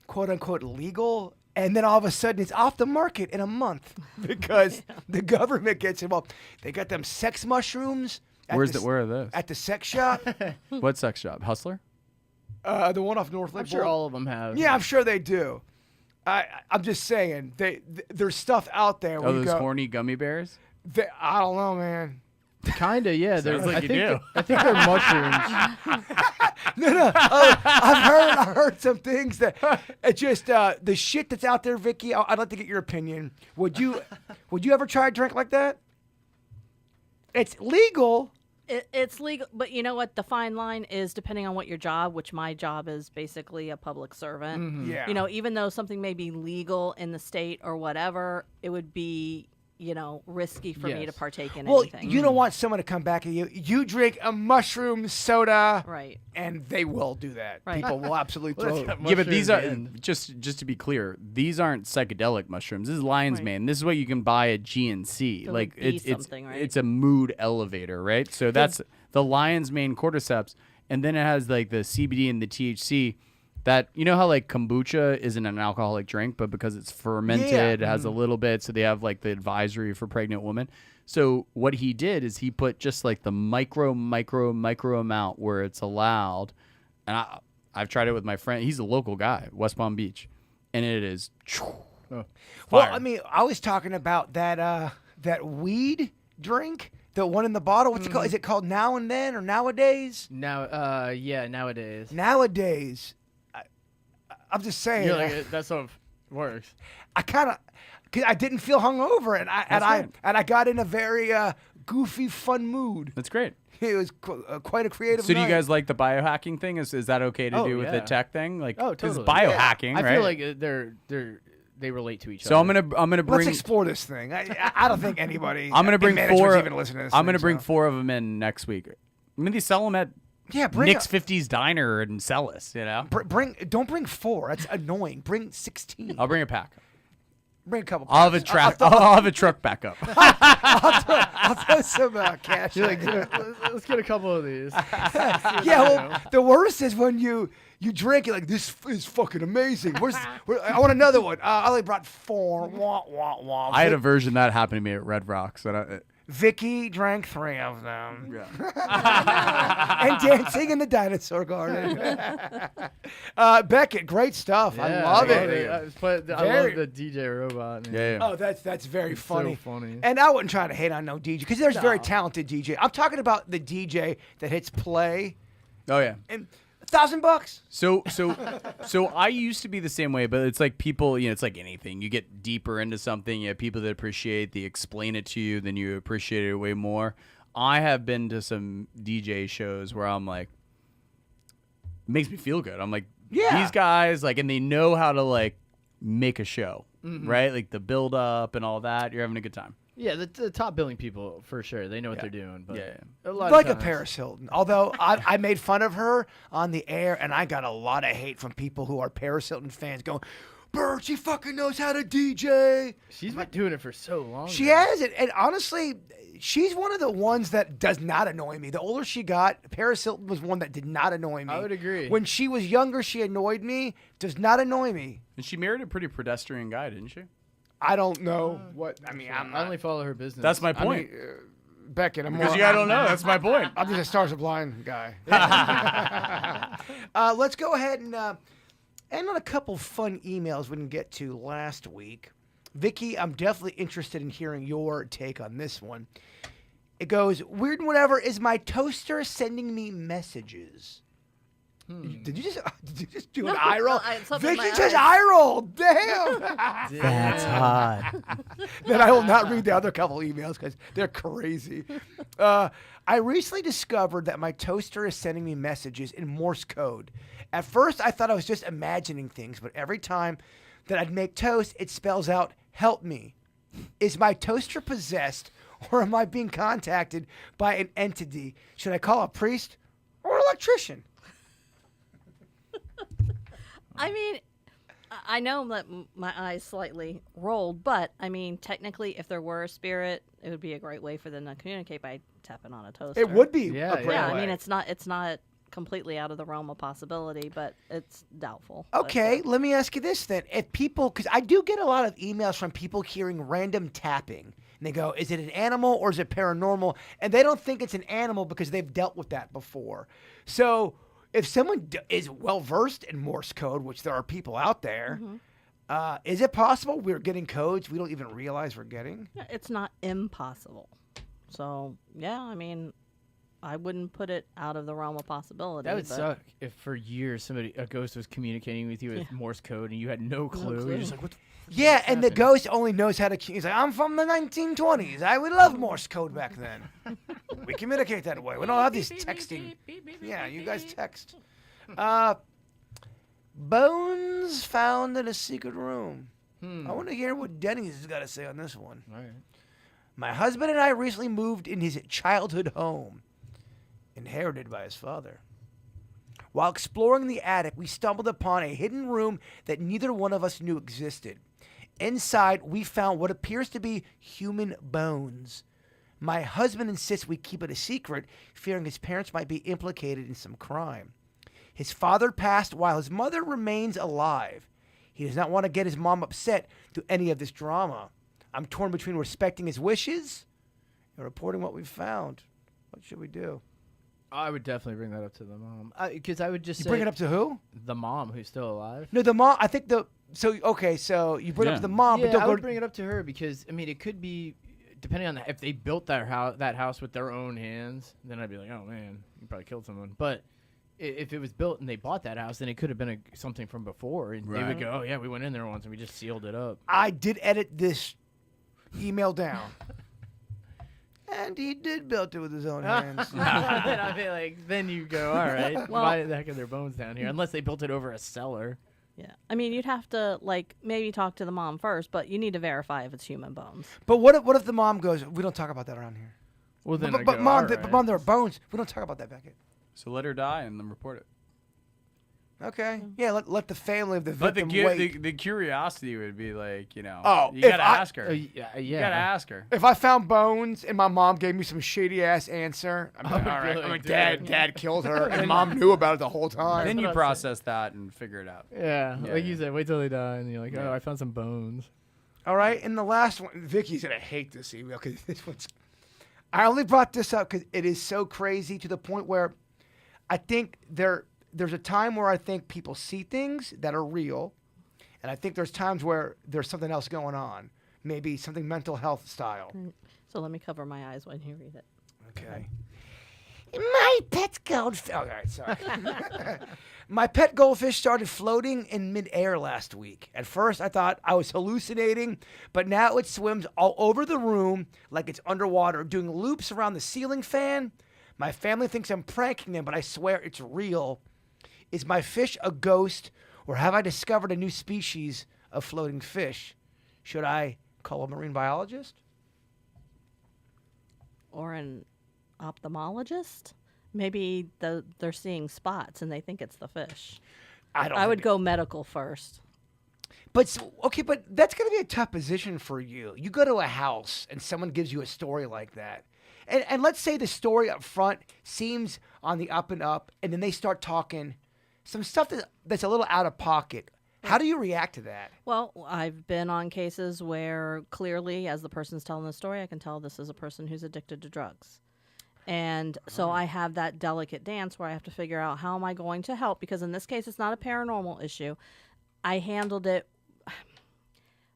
quote unquote legal. And then all of a sudden it's off the market in a month because the government gets involved. They got them sex mushrooms. Where are those? At the sex shop. What sex shop? Hustler? The one off North Lake. I'm sure all of them have. Yeah, I'm sure they do. I'm just saying, there's stuff out there. Where Oh, you those go, horny gummy bears? I don't know, man. Kinda, yeah. They're, Sounds like I you think do. I think they're mushrooms. No. I heard some things that it just the shit that's out there, Vicky. I'd like to get your opinion. Would you ever try a drink like that? It's legal, It's legal, but you know what? The fine line is depending on what your job, which my job is basically a public servant. Yeah. You know, even though something may be legal in the state or whatever, it would be, risky for me to Yes. partake in Well, anything. you don't want someone to come back at you. You drink a mushroom soda, Right. and they will do that. Right. People will absolutely throw it. Yeah, but these are Mushroom just to be clear, these aren't psychedelic mushrooms. This is lion's Right. mane. This is what you can buy at GNC. It Like would be it's something, right? it's a mood elevator, right? So that's the lion's mane cordyceps, and then it has like the CBD and the THC. That how like kombucha isn't an alcoholic drink, but because it's fermented, it has a little bit, so they have like the advisory for pregnant women. So what he did is he put just like the micro amount where it's allowed, and I've tried it with my friend. He's a local guy, West Palm Beach, and it is. Well, fire. I mean, I was talking about that weed drink, the one in the bottle. What's it called? Is it called Now and Then or Nowadays? Now, nowadays. Nowadays. I'm just saying. You're like, that sort of works. I kind of, cause I didn't feel hungover, and right. I got in a very goofy, fun mood. That's great. It was quite a creative. So do you night. guys like the biohacking thing? Is that okay to Oh, do with the yeah. tech thing? Like, Oh, 'cause totally. biohacking, I right? feel like they relate to each other. So I'm gonna Let's bring explore this thing. I don't think anybody. I'm gonna in bring management's four. Even listening to this I'm gonna thing, bring so. 4 of them in next week. I mean, they sell them at Bring Nick's 50s Diner and Celis. Don't bring 4. That's annoying. Bring 16. I'll bring a pack. Bring a couple. I'll have a packs. track. I'll have a truck back up. I'll throw some cash. You're in. like, let's get a couple of these. Yeah, well, the worst is when you drink, you're like, this is fucking amazing. I want another one. I only brought 4. Wah, wah, wah. I had a version that happened to me at Red Rocks. And Vicky drank 3 of them. And dancing in the dinosaur garden. Beckett, great stuff. I love it. I love the DJ robot. yeah. Oh, that's very It's funny. so funny. And I wouldn't try to hate on no DJ because there's very talented DJ. I'm talking about the DJ that hits play Oh yeah. and $1,000. So I used to be the same way, but it's like people, it's like anything. You get deeper into something, you have people that appreciate, they explain it to you, then you appreciate it way more. I have been to some DJ shows where I'm like, it makes me feel good. I'm like, these guys, like, and they know how to like make a show, right? Like the build up and all that. You're having a good time. Yeah, the top billing people for sure. They know what they're doing. But Yeah. a lot Like of a times, Paris Hilton. Although I made fun of her on the air, and I got a lot of hate from people who are Paris Hilton fans going, Bert, she fucking knows how to DJ. she's been doing it for so long. She now. has it. And honestly, she's one of the ones that does not annoy me. The older she got, Paris Hilton was one that did not annoy me. I would agree. When she was younger, she annoyed me. Does not annoy me. And she married a pretty pedestrian guy, didn't she? I don't know what. I mean, I'm I only follow her business. That's my I point. mean, Beckett, I'm Because more. you guys don't know. That's my point. I'm just a Stars Are Blind guy. Let's go ahead and end on a couple fun emails we didn't get to last week. Vicky, I'm definitely interested in hearing your take on this one. It goes, weird and whatever, is my toaster sending me messages? Did you just do an eye roll? something in Vicky my just eyes. eye rolled. Damn. That's hot. Then I will not read the other couple emails because they're crazy. I recently discovered that my toaster is sending me messages in Morse code. At first, I thought I was just imagining things, but every time that I'd make toast, it spells out, help me. Is my toaster possessed, or am I being contacted by an entity? Should I call a priest or an electrician? I mean, I know that my eyes slightly rolled, but I mean, technically, if there were a spirit, it would be a great way for them to communicate by tapping on a toaster. It would be Yeah, a great Yeah, way. I mean, it's not completely out of the realm of possibility, but it's doubtful. But, Okay, let me ask you this then. If people, because I do get a lot of emails from people hearing random tapping, and they go, is it an animal or is it paranormal? And they don't think it's an animal because they've dealt with that before. So if someone is well-versed in Morse code, which there are people out there, is it possible we're getting codes we don't even realize we're getting? yeah, it's not impossible. So, yeah, I mean, I wouldn't put it out of the realm of possibility. That would but suck if for years a ghost was communicating with you with Morse code and you had no clue. clue. You're just like, what the Yeah, and the ghost only knows how to. He's like, I'm from the 1920s. I would love Morse code back then. We communicate that way. We don't have these texting. Yeah, you guys text. Bones found in a secret room. I want to hear what Denny's has got to say on this one. All right. My husband and I recently moved in his childhood home, inherited by his father. While exploring the attic, we stumbled upon a hidden room that neither one of us knew existed. Inside, we found what appears to be human bones. My husband insists we keep it a secret, fearing his parents might be implicated in some crime. His father passed while his mother remains alive. He does not want to get his mom upset through any of this drama. I'm torn between respecting his wishes and reporting what we've found. What should we do? I would definitely bring that up to the mom. Because I would just say Bring it up to who? the mom who's still alive. No, the mom. I think so you bring it up to the mom, Yeah, but don't I go would bring it up to her because, I mean, it could be, depending on if they built that house with their own hands, then I'd be like, oh, man, you probably killed someone. But if it was built and they bought that house, then it could have been something from before. And they would go, oh, yeah, we went in there once and we just sealed it up. I did edit this email down. And he did build it with his own hands. Then I'd be like, then you go, all right, Well- why the heck are their bones down here? Unless they built it over a cellar. Yeah. I mean, you'd have to, like, maybe talk to the mom first, but you need to verify if it's human bones. But what if the mom goes, we don't talk about that around here. Well, then But mom, but mom, there are bones. We don't talk about that, Beckett. So let her die and then report it. Okay. Yeah, let the family of the But victim the wait. the curiosity would be like, you Oh, you if gotta I- ask her. yeah. You gotta ask her. If I found bones and my mom gave me some shady ass answer, I'm like, would all be right. like, I'm like, dude. dad killed her, and mom knew about it the whole time. Then you what I process that and figure it out. Yeah, Yeah, like yeah. you said, wait till they die, and you're like, Yeah. oh, I found some bones. All right, and the last one, Vicky's gonna hate this email because this one's. I only brought this up because it is so crazy to the point where I think there's a time where I think people see things that are real, and I think there's times where there's something else going on, maybe something mental health style. So let me cover my eyes when you read it. Okay. My pet goldfish. Oh, all right, sorry. My pet goldfish started floating in midair last week. At first, I thought I was hallucinating, but now it swims all over the room like it's underwater, doing loops around the ceiling fan. My family thinks I'm pranking them, but I swear it's real. Is my fish a ghost, or have I discovered a new species of floating fish? Should I call a marine biologist? Or an ophthalmologist? Maybe they're seeing spots and they think it's the fish. I would go medical first. But but that's going to be a tough position for you. You go to a house and someone gives you a story like that. And let's say the story up front seems on the up and up, and then they start talking some stuff that's a little out of pocket. How do you react to that? Well, I've been on cases where clearly, as the person's telling the story, I can tell this is a person who's addicted to drugs. And so I have that delicate dance where I have to figure out how am I going to help, because in this case, it's not a paranormal issue. I handled it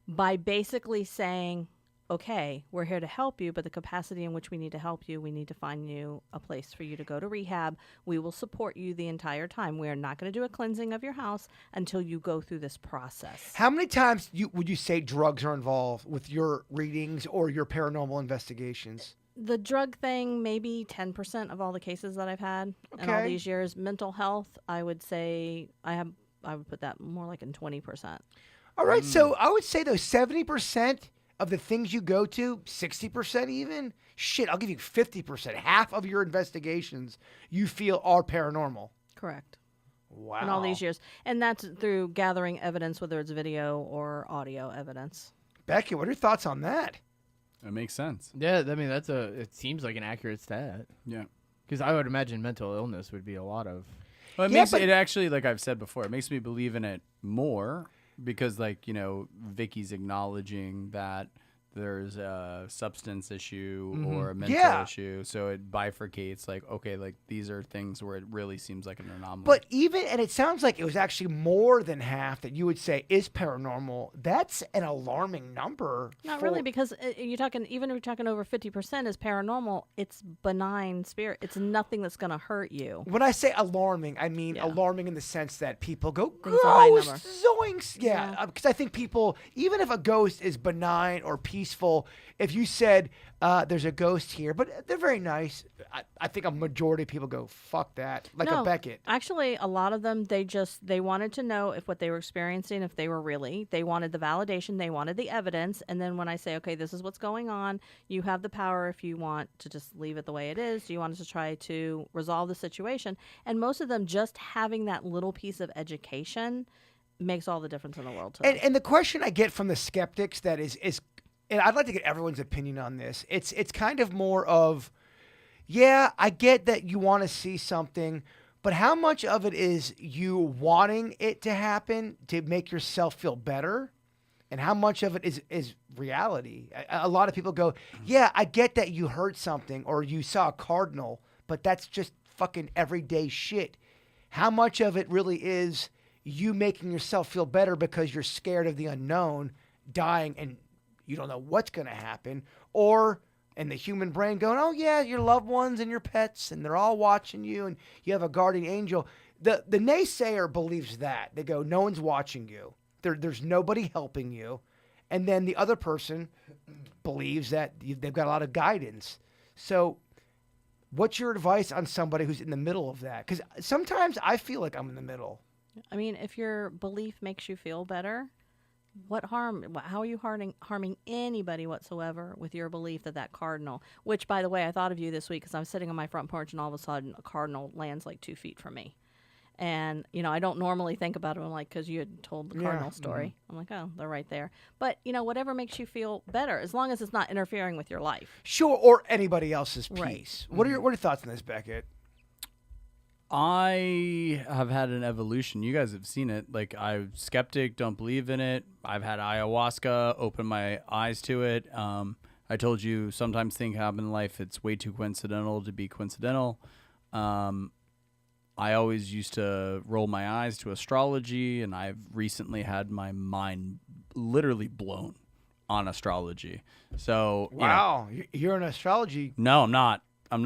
by basically saying, okay, we're here to help you, but the capacity in which we need to help you, we need to find you a place for you to go to rehab. We will support you the entire time. We are not going to do a cleansing of your house until you go through this process. How many times would you say drugs are involved with your readings or your paranormal investigations? The drug thing, maybe 10% of all the cases that I've had in all Okay. these years. Mental health, I would say I would put that more like in 20%. All right, so I would say though 70% of the things you go to, 60% even, shit, I'll give you 50%. Half of your investigations you feel are paranormal. Correct. Wow. In all these years. And that's through gathering evidence, whether it's video or audio evidence. Becky, what are your thoughts on that? It makes sense. Yeah, I mean, it seems like an accurate stat. Yeah. Because I would imagine mental illness would be a lot of. Well, it Yeah, makes but- it actually, like I've said before, it makes me believe in it more because, like, Vicky's acknowledging that there's a substance issue or a mental Yeah. issue, so it bifurcates. Like, okay, like these are things where it really seems like an anomaly. But and it sounds like it was actually more than half that you would say is paranormal. That's an alarming number. Not for- really, because even if you're talking over 50% is paranormal, it's benign spirit. It's nothing that's going to hurt you. When I say alarming, I mean Yeah. alarming in the sense that people go, Think it's a high ghost, number. zoinks. Yeah, because I think people, even if a ghost is benign or peaceful, peaceful. If you said there's a ghost here, but they're very nice. I think a majority of people go, fuck that, like a No, Beckett. actually, a lot of them, they wanted to know if what they were experiencing, if they were really, they wanted the validation, they wanted the evidence. And then when I say, okay, this is what's going on, you have the power if you want to just leave it the way it is. Do you want us to try to resolve the situation? And most of them, just having that little piece of education makes all the difference in the world to them. And the question I get from the skeptics that is, and I'd like to get everyone's opinion on this. It's kind of more of, yeah, I get that you want to see something, but how much of it is you wanting it to happen to make yourself feel better? And how much of it is reality? A lot of people go, yeah, I get that you heard something or you saw a cardinal, but that's just fucking everyday shit. How much of it really is you making yourself feel better because you're scared of the unknown, dying, and you don't know what's going to happen? Or in the human brain going, oh, yeah, your loved ones and your pets, and they're all watching you, and you have a guardian angel. The naysayer believes that. They go, no one's watching you. There's nobody helping you. And then the other person believes that they've got a lot of guidance. So what's your advice on somebody who's in the middle of that? Because sometimes I feel like I'm in the middle. I mean, if your belief makes you feel better, what harm? How are you harming anybody whatsoever with your belief that cardinal? Which, by the way, I thought of you this week because I was sitting on my front porch and all of a sudden a cardinal lands like 2 feet from me. And, I don't normally think about it. I'm like, because you had told the cardinal story. Mm-hmm. I'm like, oh, they're right there. But, whatever makes you feel better, as long as it's not interfering with your life. Sure, or anybody else's peace. Right. What are your thoughts on this, Beckett? I have had an evolution. You guys have seen it. Like, I'm skeptic, don't believe in it. I've had ayahuasca, open my eyes to it. I told you sometimes things happen in life. It's way too coincidental to be coincidental. I always used to roll my eyes to astrology, and I've recently had my mind literally blown on astrology. So, wow, you're an astrology. No, I'm not. I'm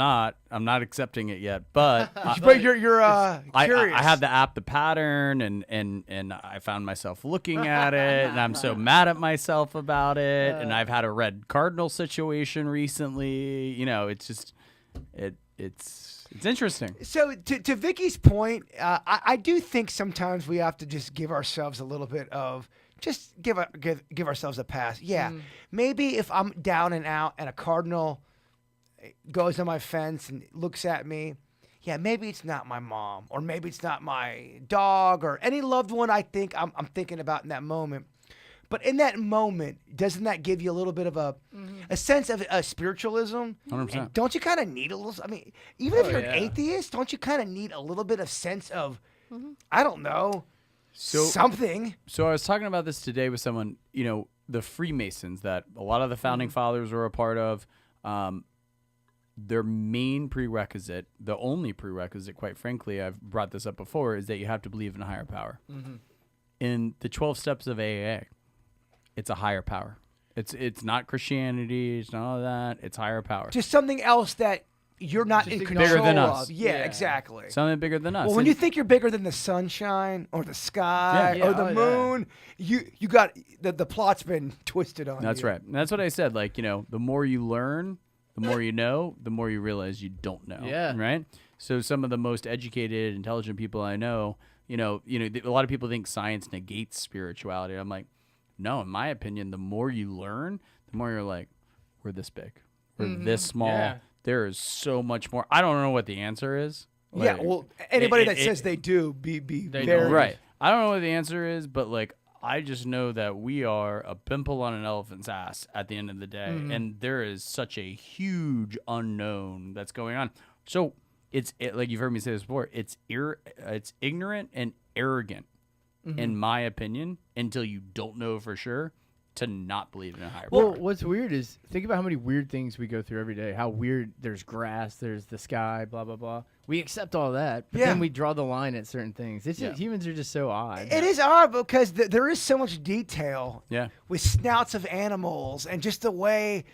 not accepting it yet, but but you're curious. I have the app, The Pattern, and I found myself looking at it, and I'm so mad at myself about it. And I've had a red cardinal situation recently. It's just it's interesting. So to Vicky's point, I do think sometimes we have to just give ourselves a little bit of just give ourselves a pass. Yeah, maybe if I'm down and out and a cardinal goes on my fence and looks at me, yeah, maybe it's not my mom, or maybe it's not my dog, or any loved one I'm thinking about in that moment. But in that moment, doesn't that give you a little bit of a sense of spiritualism? 100%. And don't you kind of need a little? I mean, even if you're an atheist, don't you kind of need a little bit of sense of, I don't know, something? So I was talking about this today with someone. The Freemasons that a lot of the founding fathers were a part of. Their main prerequisite, the only prerequisite, quite frankly, I've brought this up before, is that you have to believe in a higher power. In the 12 steps of AA, it's a higher power. It's not Christianity. It's not all that. It's higher power. Just something else that you're not in control bigger than us. of. Yeah, exactly. Something bigger than us. Well, when you think you're bigger than the sunshine or the sky or the moon, you got the plot's been twisted on you. That's right. And that's what I said. Like, the more you learn, the more you know, the more you realize you don't know. Yeah. Right? So some of the most educated, intelligent people I know, a lot of people think science negates spirituality. I'm like, no, in my opinion, the more you learn, the more you're like, we're this big. We're this small. Yeah. There is so much more. I don't know what the answer is. Like, well, anybody that says they do, be very... Right. I don't know what the answer is, but like, I just know that we are a pimple on an elephant's ass at the end of the day, and there is such a huge unknown that's going on. So like you've heard me say this before. It's ignorant and arrogant, in my opinion, until you don't know for sure, to not believe in a higher power. Well, what's weird is think about how many weird things we go through every day. How weird there's grass, there's the sky, blah blah blah. We accept all that, but then we draw the line at certain things. Humans are just so odd. It is odd because there is so much detail. Yeah. With snouts of animals and just the way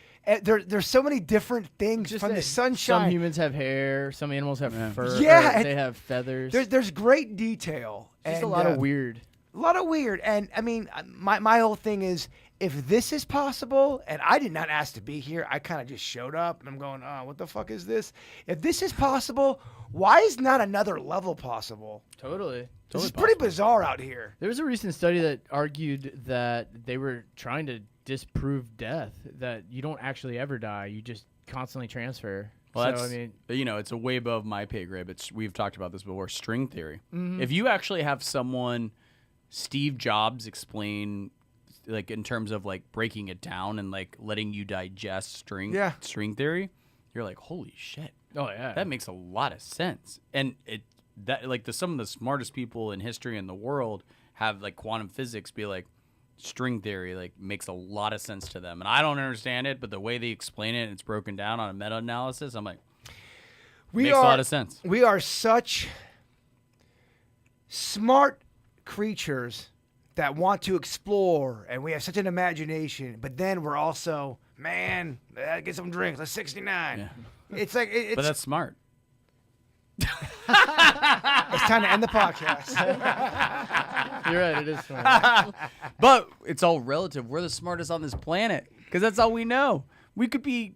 there's so many different things Just from the that sunshine. Some humans have hair. Some animals have fur. Yeah, or they have feathers. There's great detail. Just and, a lot of weird. A lot of weird. And I mean, my whole thing is, if this is possible, and I did not ask to be here, I kind of just showed up and I'm going, oh, what the fuck is this? If this is possible, why is not another level possible? Totally. This is pretty bizarre out here. There was a recent study that argued that they were trying to disprove death, that you don't actually ever die, you just constantly transfer. Well, so, that's, I mean, it's a way above my pay grade, but we've talked about this before, string theory. Mm-hmm. If you actually have someone, Steve Jobs, explain, like, in terms of, like, breaking it down and, like, letting you digest string theory, you're like, holy shit. oh yeah, That makes a lot of sense. And some of the smartest people in history in the world have, like, quantum physics be like, string theory, like, makes a lot of sense to them. And I don't understand it, but the way they explain it and it's broken down on a meta-analysis, I'm like, makes a lot of sense. We are such smart creatures that want to explore, and we have such an imagination, but then we're also, man, get some drinks, let's 69. Yeah. It's like, But that's smart. it's time to end the podcast. you're right. It is funny. But it's all relative. We're the smartest on this planet because that's all we know. We could be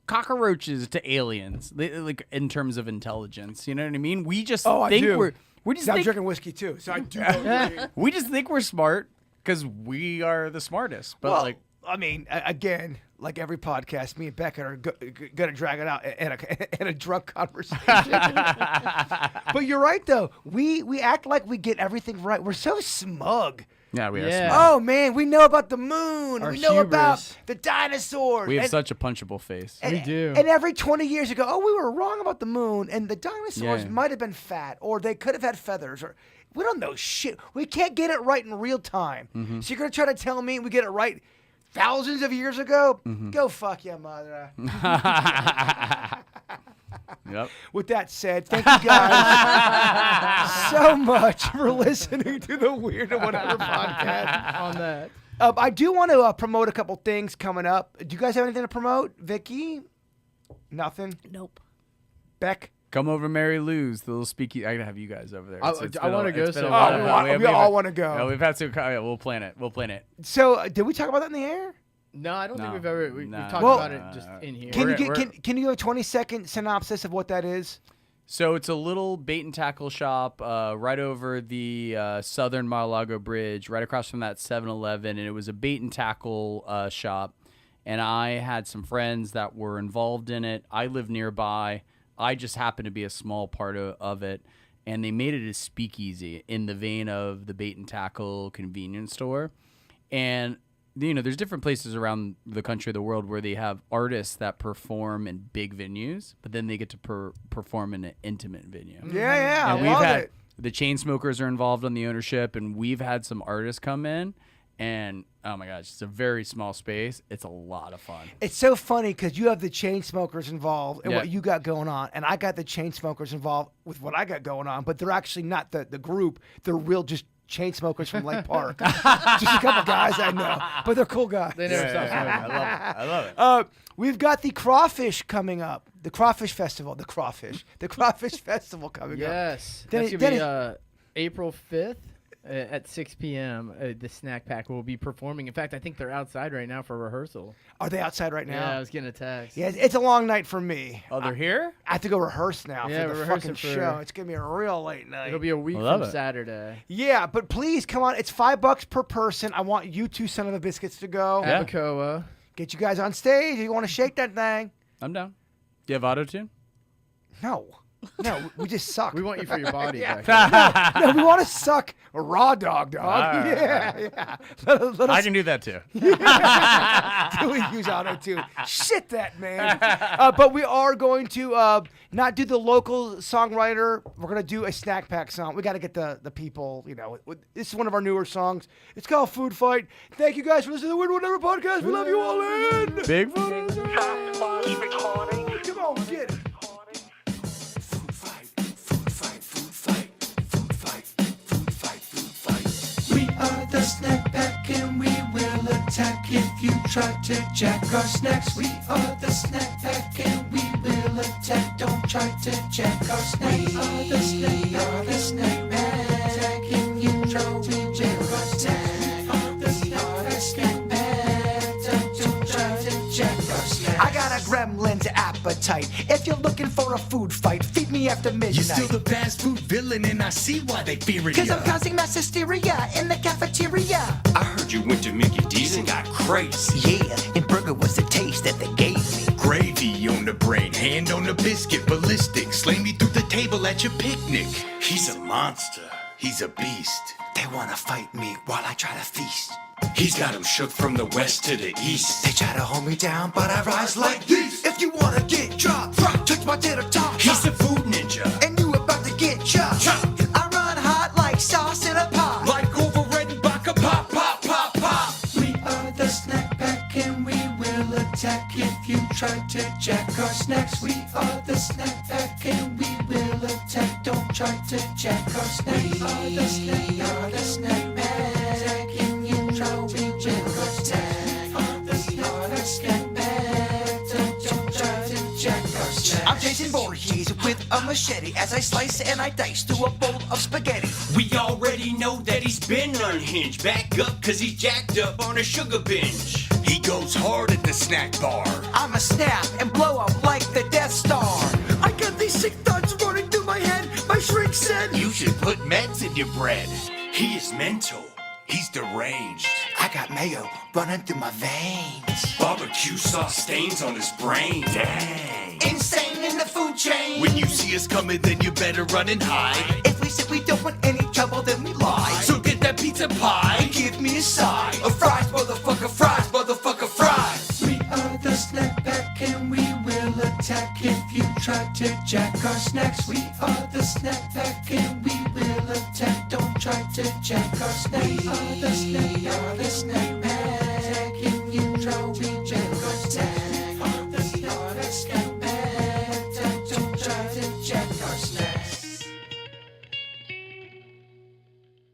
cockroaches to aliens, like, in terms of intelligence. You know what I mean? We just I think do. we just I'm think, drinking whiskey too, so I do agree. we just think we're smart because we are the smartest. But, Well, like, I mean, again, like every podcast, me and Becca are gonna drag it out in a drunk conversation. But you're right, though. We act like we get everything right. We're so smug. yeah, we are Yeah. smart. Oh man, we know about the moon. Our We know about hubris. the dinosaurs. We have and, such a punchable face. and, We do. And every 20 years ago, oh, we were wrong about the moon, and the dinosaurs Yeah. might have been fat, or they could have had feathers, or we don't know shit. We can't get it right in real time. Mm-hmm. So you're gonna try to tell me we get it right thousands of years ago? Mm-hmm. Go fuck your mother. Yep. With that said, thank you guys so much for listening to the Weird and Whatever podcast. On that. I do want to promote a couple things coming up. Do you guys have anything to promote? Vicky? Nothing? Nope. Beck? Come over, Mary Lou's, the little speaky. I gotta have you guys over there. I been wanna a- go it's been so a bad. while. we all want to go. No, we've had to. Yeah, we'll plan it. We'll plan it. So, did we talk about that in the air? No, I don't think No. we've ever. We've Nah. talked Well, about it just in here. Can We're- you give a 20-second synopsis of what that is? So it's a little bait and tackle shop right over the southern Mar-a-Lago Bridge, right across from that 7-Eleven, and it was a bait and tackle shop. And I had some friends that were involved in it. I live nearby. I just happened to be a small part of it, and they made it a speakeasy in the vein of the bait and tackle convenience store. And there's different places around the country, the world, where they have artists that perform in big venues, but then they get to perform in an intimate venue. Yeah, And I we've love had it. the Chainsmokers are involved on the ownership, and we've had some artists come in, and oh my gosh, it's a very small space. It's a lot of fun. It's so funny because you have the Chainsmokers involved in Yeah. what you got going on, and I got the Chainsmokers involved with what I got going on, but they're actually not the group. They're real just Chainsmokers from Lake Park. Just a couple guys I know, but they're cool guys. They never stop smoking. I love it. We've got the Crawfish coming up. The Crawfish Festival. The Crawfish Festival coming up. Yes. Then That's it- going to then be April 5th at 6 p.m. The Snack Pack will be performing. In fact, I think they're outside right now for rehearsal. Are they outside right Yeah, now? I was getting a text. Yeah, it's a long night for me. Oh, they're here? I have to go rehearse now Yeah, for the we're fucking rehearsing for- show. It's gonna be a real late night. It'll be a week I love from it. Saturday. Yeah, but please come on. It's $5 per person. I want you two son of a biscuits to go. Yeah. Abacoa. Get you guys on stage. You want to shake that thing? I'm down. Do you have auto-tune? No, we just suck. We want you for your body. Yeah. Becky. No, we want to suck a raw dog. All right. Yeah. Let I us can do that too. do we use auto tune. Shit that, man. But we are going to not do the local songwriter. We're going to do a Snack Pack song. We got to get the people, this is one of our newer songs. It's called Food Fight. Thank you guys for listening to the Weird Whatever podcast. We love you all in. Bigfoot. Come on, get it. Food fight, food fight, food fight, food fight, food fight, food fight. We are the Snack Pack and we will attack if you try to jack our snacks. We are the Snack Pack and we will attack. Don't try to jack our snacks. We are the Snack Pack, attacking you. control, we will attack. On the snack pack, don't try to check our snacks. I got a gremlin's appetite. If you're looking for a food fight, feed me after midnight. You're still the fast food villain, and I see why they fearing Cause ya. I'm causing mass hysteria in the cafeteria. I heard you went to Mickey D's and got crazy. Yeah, and burger was the taste that they gave me. Gravy on the brain, hand on the biscuit, ballistic. Slay me through the table at your picnic. He's a monster, he's a beast. They wanna fight me while I try to feast. He's got him shook from the west to the east. They try to hold me down, but I rise like these. If you wanna get dropped, touch my tater top. He's the food ninja, And you about to get chopped. Chopped. I run hot like sauce in a pot. like over red and baka, pop, pop, pop, pop. We are the snack pack, and we will attack if you try to jack our snacks. We are the snack pack, and we will attack. Don't try to jack our snacks. We are the snack pack, and you try, we will attack. On the snack pack, don't try to jack our snacks. I'm Jason Voorhees with a machete as I slice and I dice through a bowl of spaghetti. We already know that he's been unhinged. Back up, cause he's jacked up on a sugar binge. He goes hard at the snack bar. I'ma snap and blow up like the Death Star. I got these sick thoughts running through my head. My shrink said, You should put meds in your bread. He is mental. He's deranged. I got mayo running through my veins. Barbecue sauce stains on his brain. Dang. Insane in the food chain. When you see us coming, then you better run and hide. If we said we don't want any trouble, then we lie. So get that pizza pie. And give me a side of fries, motherfucker, fries, motherfucker, fries. We are the snack pack, and we will attack if you try to jack our snacks. We are the snack pack, and we will attack. Don't try to jack our snacks. We are the snack pack, and you try, we